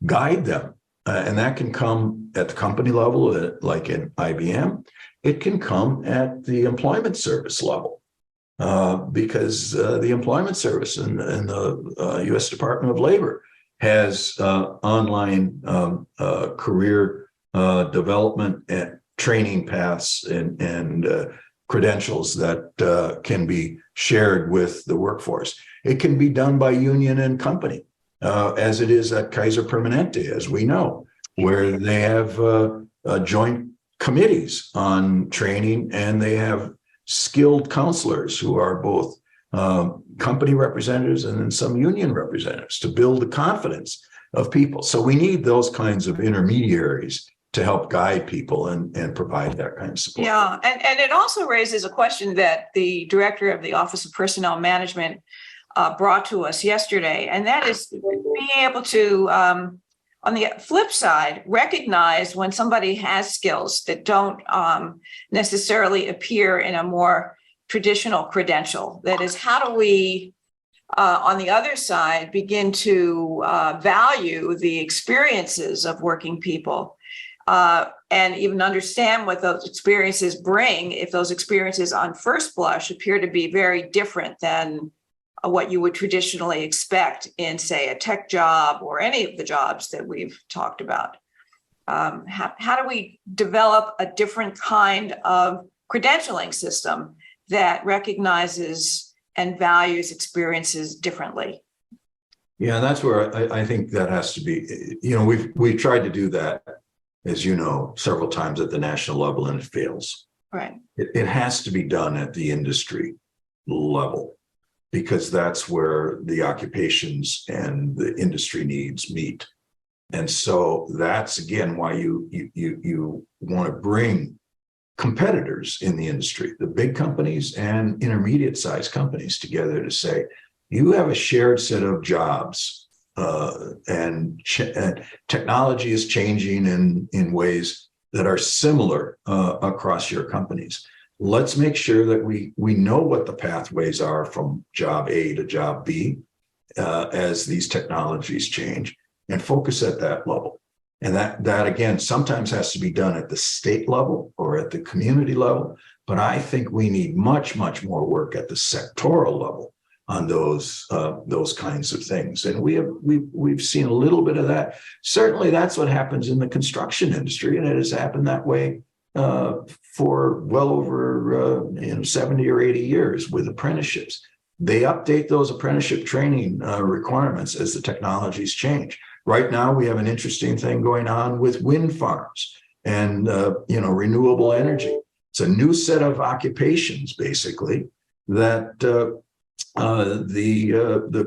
Speaker 2: guide them. And that can come at the company level, like in IBM. It can come at the employment service level, because the employment service and the U.S. Department of Labor has online career development and training paths and credentials that can be shared with the workforce. It can be done by union and company, as it is at Kaiser Permanente, as we know, where they have joint committees on training, and they have skilled counselors who are both company representatives and then some union representatives to build the confidence of people. So we need those kinds of intermediaries to help guide people and provide that kind of support.
Speaker 1: Yeah, and it also raises a question that the director of the Office of Personnel Management brought to us yesterday, and that is being able to, on the flip side, recognize when somebody has skills that don't necessarily appear in a more traditional credential. That is, how do we, on the other side, begin to value the experiences of working people and even understand what those experiences bring, if those experiences on first blush appear to be very different than what you would traditionally expect in, say, a tech job or any of the jobs that we've talked about. How do we develop a different kind of credentialing system that recognizes and values experiences differently?
Speaker 2: Yeah, that's where I think that has to be. We've tried to do that, as you know, several times at the national level, and it fails.
Speaker 1: Right.
Speaker 2: It has to be done at the industry level, because that's where the occupations and the industry needs meet. And so that's again why you want to bring competitors in the industry, the big companies and intermediate sized companies together to say, you have a shared set of jobs, and technology is changing in ways that are similar across your companies. Let's make sure that we know what the pathways are from job A to job B as these technologies change, and focus at that level. And that again, sometimes has to be done at the state level or at the community level. But I think we need much, much more work at the sectoral level on those kinds of things. And we've seen a little bit of that. Certainly that's what happens in the construction industry. And it has happened that way for well over 70 or 80 years with apprenticeships. They update those apprenticeship training requirements as the technologies change. Right now, we have an interesting thing going on with wind farms and renewable energy. It's a new set of occupations, basically, that the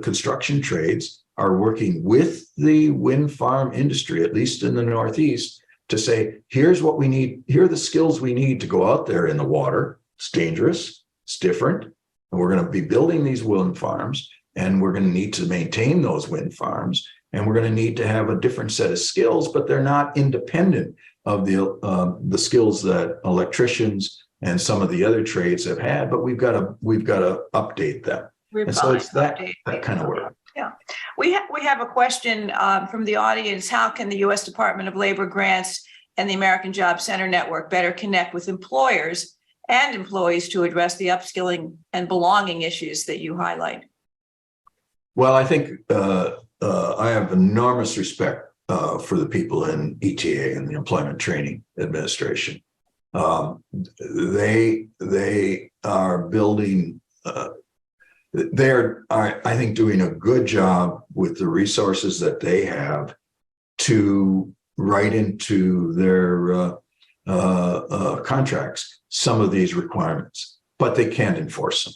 Speaker 2: construction trades are working with the wind farm industry, at least in the Northeast, to say, here's what we need. Here are the skills we need to go out there in the water. It's dangerous. It's different. And we're going to be building these wind farms, and we're going to need to maintain those wind farms. And we're going to need to have a different set of skills, but they're not independent of the skills that electricians and some of the other trades have had. But we've got to update them. And so it's that kind of work.
Speaker 1: Yeah, we have a question from the audience. How can the U.S. Department of Labor grants and the American Job Center Network better connect with employers and employees to address the upskilling and belonging issues that you highlight?
Speaker 2: Well, I think I have enormous respect for the people in ETA and the Employment Training Administration. They are building. They're, I think, doing a good job with the resources that they have to write into their contracts some of these requirements, but they can't enforce them.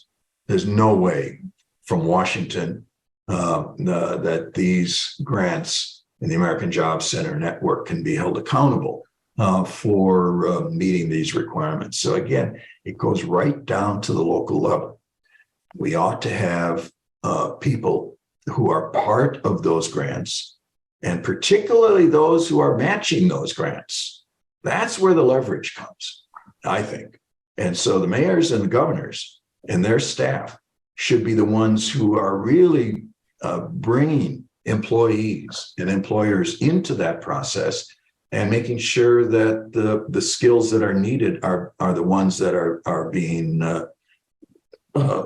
Speaker 2: There's no way from Washington that these grants in the American Job Center Network can be held accountable for meeting these requirements. So again, it goes right down to the local level. We ought to have people who are part of those grants, and particularly those who are matching those grants. That's where the leverage comes, I think. And so the mayors and the governors and their staff should be the ones who are really bringing employees and employers into that process and making sure that the skills that are needed are the ones that are being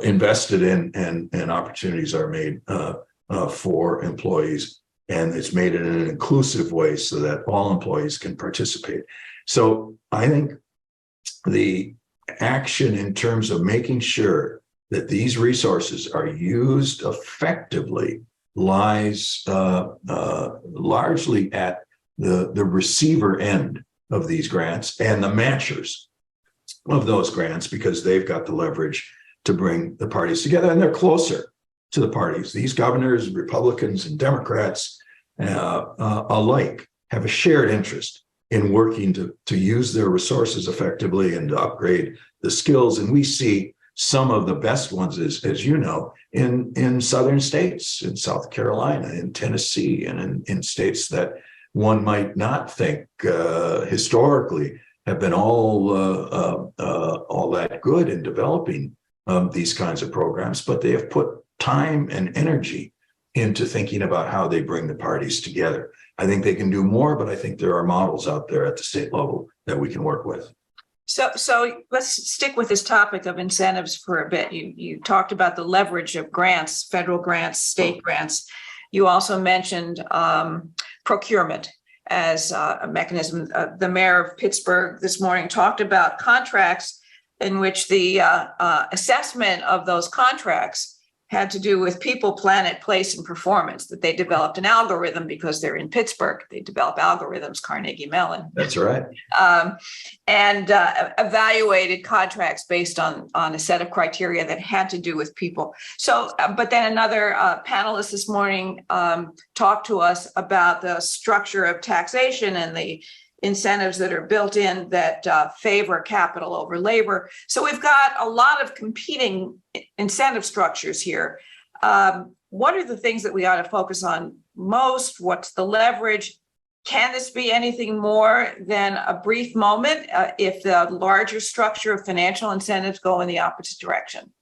Speaker 2: invested in, and opportunities are made for employees, and it's made in an inclusive way so that all employees can participate. So I think the action in terms of making sure that these resources are used effectively lies largely at the receiver end of these grants and the matchers of those grants, because they've got the leverage to bring the parties together, and they're closer to the parties. These governors, Republicans and Democrats alike, have a shared interest in working to use their resources effectively and to upgrade the skills. And we see some of the best ones, as you know, in southern states, in South Carolina, in Tennessee, and in states that one might not think historically have been all that good in developing these kinds of programs, but they have put time and energy into thinking about how they bring the parties together. I think they can do more, but I think there are models out there at the state level that we can work with.
Speaker 1: So let's stick with this topic of incentives for a bit. You talked about the leverage of grants, federal grants, state grants. You also mentioned procurement as a mechanism. The mayor of Pittsburgh this morning talked about contracts in which the assessment of those contracts had to do with people, planet, place, and performance, that they developed an algorithm because they're in Pittsburgh. They develop algorithms, Carnegie Mellon.
Speaker 2: That's right.
Speaker 1: And evaluated contracts based on a set of criteria that had to do with people. So, but then another panelist this morning talked to us about the structure of taxation and the incentives that are built in that favor capital over labor. So we've got a lot of competing incentive structures here. What are the things that we ought to focus on most? What's the leverage? Can this be anything more than a brief moment if the larger structure of financial incentives go in the opposite direction?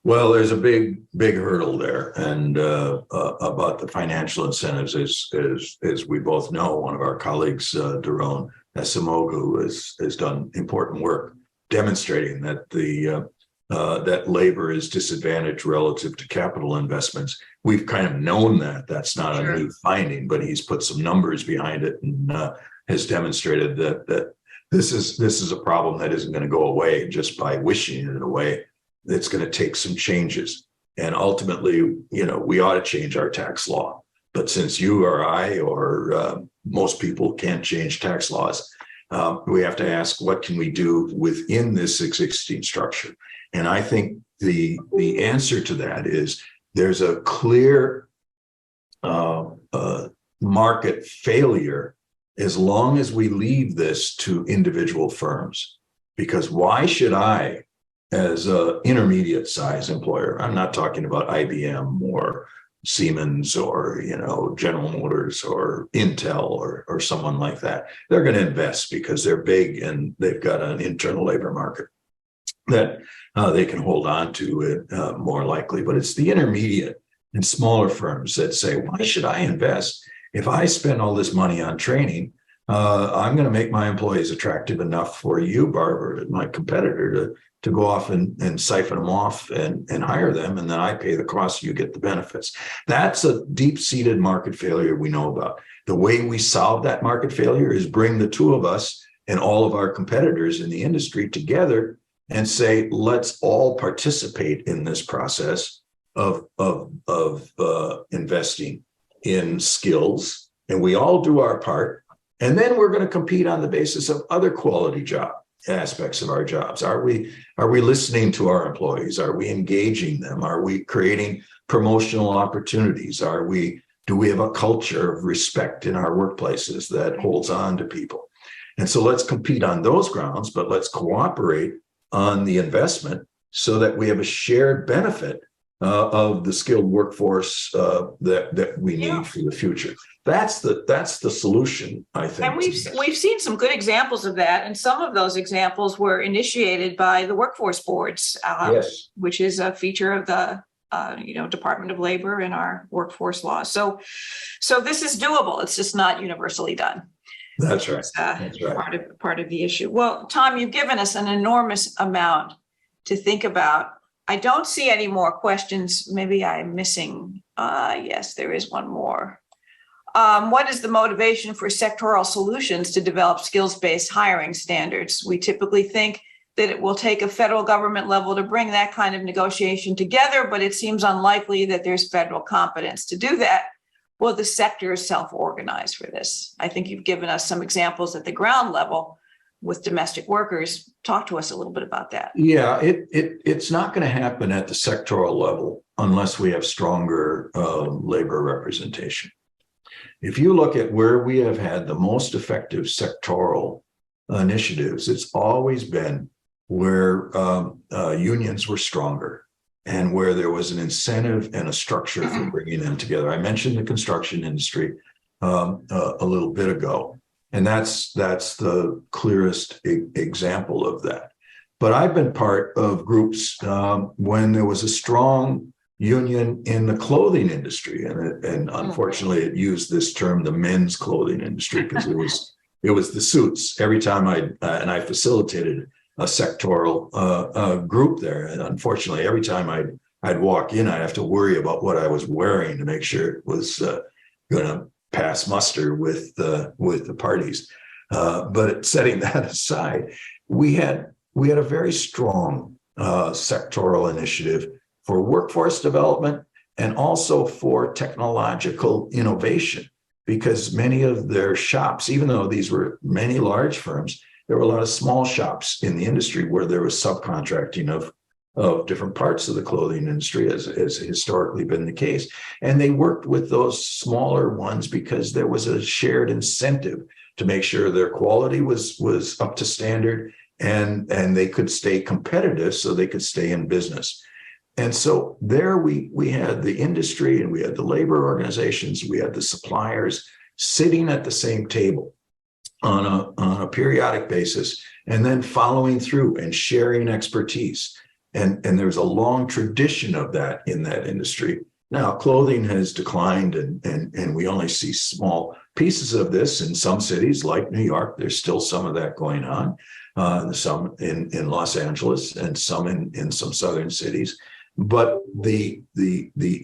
Speaker 2: Well, there's a big hurdle there, and about the financial incentives, as we both know, one of our colleagues, Daron Esamogu, has done important work demonstrating that that labor is disadvantaged relative to capital investments. We've kind of known that. That's not a new finding, but he's put some numbers behind it and has demonstrated that this is a problem that isn't going to go away just by wishing it away. It's going to take some changes. And ultimately, we ought to change our tax law. But since you or I or most people can't change tax laws, we have to ask, what can we do within this existing structure? And I think the answer to that is there's a clear market failure as long as we leave this to individual firms. Because why should I, as an intermediate size employer, I'm not talking about IBM or Siemens or General Motors or Intel or someone like that. They're going to invest because they're big and they've got an internal labor market that they can hold on to it more likely. But it's the intermediate and smaller firms that say, why should I invest? If I spend all this money on training, I'm going to make my employees attractive enough for you, Barbara, my competitor, to go off and siphon them off and hire them, and then I pay the cost, you get the benefits. That's a deep-seated market failure we know about. The way we solve that market failure is bring the two of us and all of our competitors in the industry together and say, let's all participate in this process of investing in skills, and we all do our part, and then we're going to compete on the basis of other quality job aspects of our jobs. Are we listening to our employees? Are we engaging them? Are we creating promotional opportunities? Do we have a culture of respect in our workplaces that holds on to people? And so let's compete on those grounds, but let's cooperate on the investment so that we have a shared benefit of the skilled workforce that we need for the future. That's the solution, I think.
Speaker 1: And we've seen some good examples of that, and some of those examples were initiated by the workforce boards,
Speaker 2: yes,
Speaker 1: which is a feature of the Department of Labor in our workforce law. So this is doable. It's just not universally done.
Speaker 2: That's right. That's right.
Speaker 1: Part of the issue. Well, Tom, you've given us an enormous amount to think about. I don't see any more questions. Maybe I'm missing. Yes, there is one more. What is the motivation for sectoral solutions to develop skills-based hiring standards? We typically think that it will take a federal government level to bring that kind of negotiation together, but it seems unlikely that there's federal competence to do that. Will the sector self-organize for this? I think you've given us some examples at the ground level with domestic workers. Talk to us a little bit about that.
Speaker 2: Yeah, it's not going to happen at the sectoral level unless we have stronger labor representation. If you look at where we have had the most effective sectoral initiatives, it's always been where unions were stronger and where there was an incentive and a structure for bringing them together. I mentioned the construction industry a little bit ago, and that's the clearest example of that. But I've been part of groups when there was a strong union in the clothing industry, and unfortunately it used this term, the men's clothing industry, because it was the suits. Every time I facilitated a sectoral group there, and unfortunately every time I'd walk in, I'd have to worry about what I was wearing to make sure it was going to pass muster with the parties. But setting that aside, we had a very strong sectoral initiative for workforce development and also for technological innovation, because many of their shops, even though these were many large firms, there were a lot of small shops in the industry where there was subcontracting of different parts of the clothing industry, as historically been the case. And they worked with those smaller ones because there was a shared incentive to make sure their quality was up to standard, and they could stay competitive so they could stay in business. And so there we had the industry and we had the labor organizations, we had the suppliers sitting at the same table on a periodic basis, and then following through and sharing expertise. And there's a long tradition of that in that industry. Now, clothing has declined, and we only see small pieces of this in some cities like New York. There's still some of that going on, some in Los Angeles and some in some southern cities. But the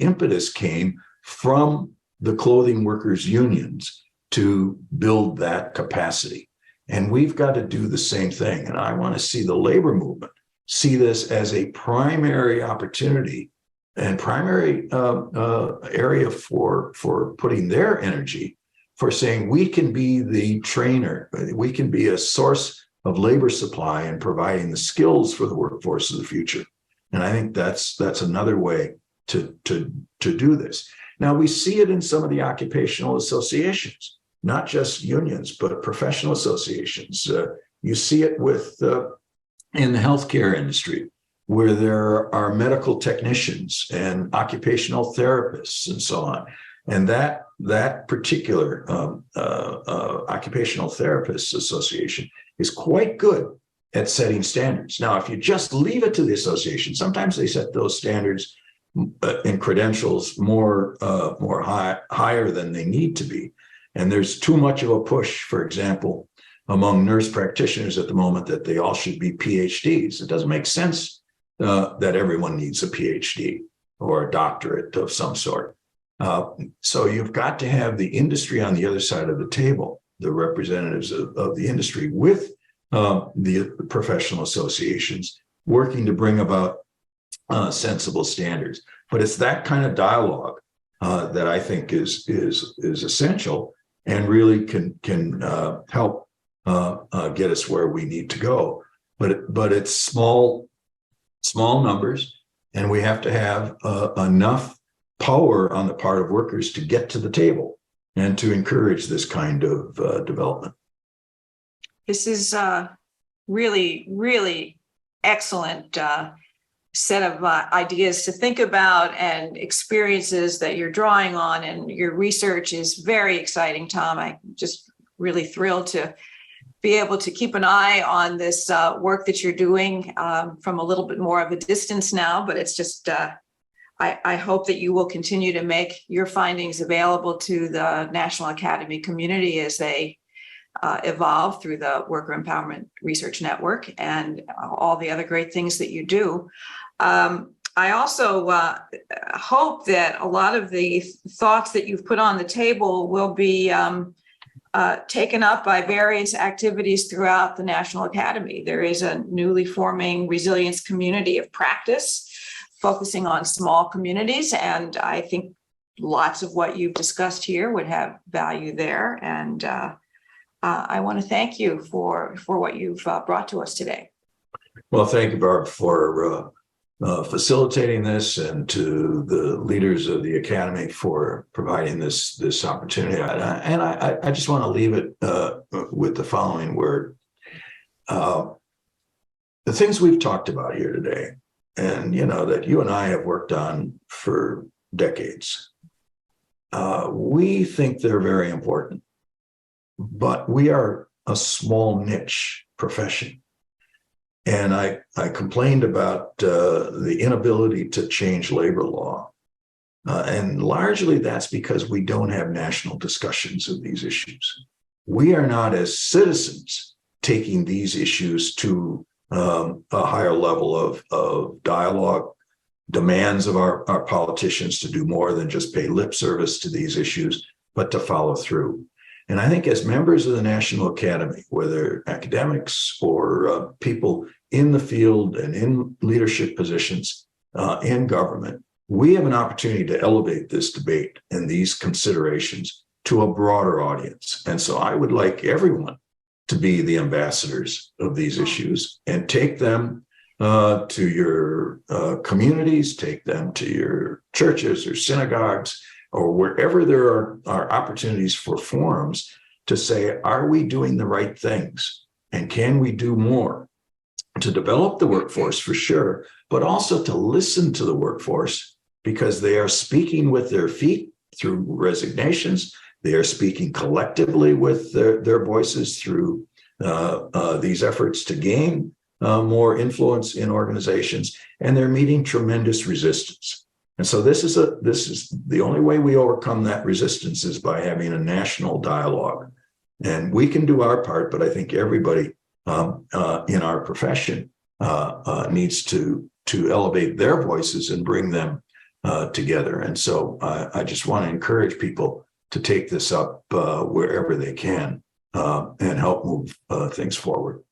Speaker 2: impetus came from the clothing workers' unions to build that capacity. And we've got to do the same thing. And I want to see the labor movement see this as a primary opportunity and primary area for putting their energy, for saying we can be the trainer, we can be a source of labor supply and providing the skills for the workforce of the future. And I think that's another way to do this. Now, we see it in some of the occupational associations, not just unions, but professional associations. You see it in the healthcare industry, where there are medical technicians and occupational therapists and so on. And that particular occupational therapists association is quite good at setting standards. Now, if you just leave it to the association, sometimes they set those standards and credentials higher than they need to be. And there's too much of a push, for example, among nurse practitioners at the moment that they all should be PhDs. It doesn't make sense that everyone needs a PhD or a doctorate of some sort. So you've got to have the industry on the other side of the table, the representatives of the industry with the professional associations working to bring about sensible standards. But it's that kind of dialogue that I think is essential and really can help get us where we need to go. But it's small numbers, and we have to have enough power on the part of workers to get to the table and to encourage this kind of development.
Speaker 1: This is really, really excellent set of ideas to think about and experiences that you're drawing on, and your research is very exciting, Tom. I'm just really thrilled to be able to keep an eye on this work that you're doing from a little bit more of a distance now, but it's just, I hope that you will continue to make your findings available to the National Academy community as they evolve through the Worker Empowerment Research Network and all the other great things that you do. I also hope that a lot of the thoughts that you've put on the table will be taken up by various activities throughout the National Academy. There is a newly forming resilience community of practice focusing on small communities, and I think lots of what you've discussed here would have value there. And I want to thank you for what you've brought to us today.
Speaker 2: Well, thank you, Barb, for facilitating this, and to the leaders of the Academy for providing this opportunity. And I just want to leave it with the following word. The things we've talked about here today, and that you and I have worked on for decades, we think they're very important, but we are a small niche profession. And I complained about the inability to change labor law. And largely that's because we don't have national discussions of these issues. We are not, as citizens, taking these issues to a higher level of dialogue, demands of our politicians to do more than just pay lip service to these issues, but to follow through. And I think as members of the National Academy, whether academics or people in the field and in leadership positions, in government, we have an opportunity to elevate this debate and these considerations to a broader audience. And so I would like everyone to be the ambassadors of these issues and take them to your communities, take them to your churches or synagogues, or wherever there are opportunities for forums to say, are we doing the right things? And can we do more to develop the workforce for sure, but also to listen to the workforce, because they are speaking with their feet through resignations. They are speaking collectively with their voices through these efforts to gain more influence in organizations, and they're meeting tremendous resistance. And so this is the only way we overcome that resistance is by having a national dialogue. And we can do our part, but I think everybody in our profession needs to elevate their voices and bring them together. And so I just want to encourage people to take this up wherever they can and help move things forward.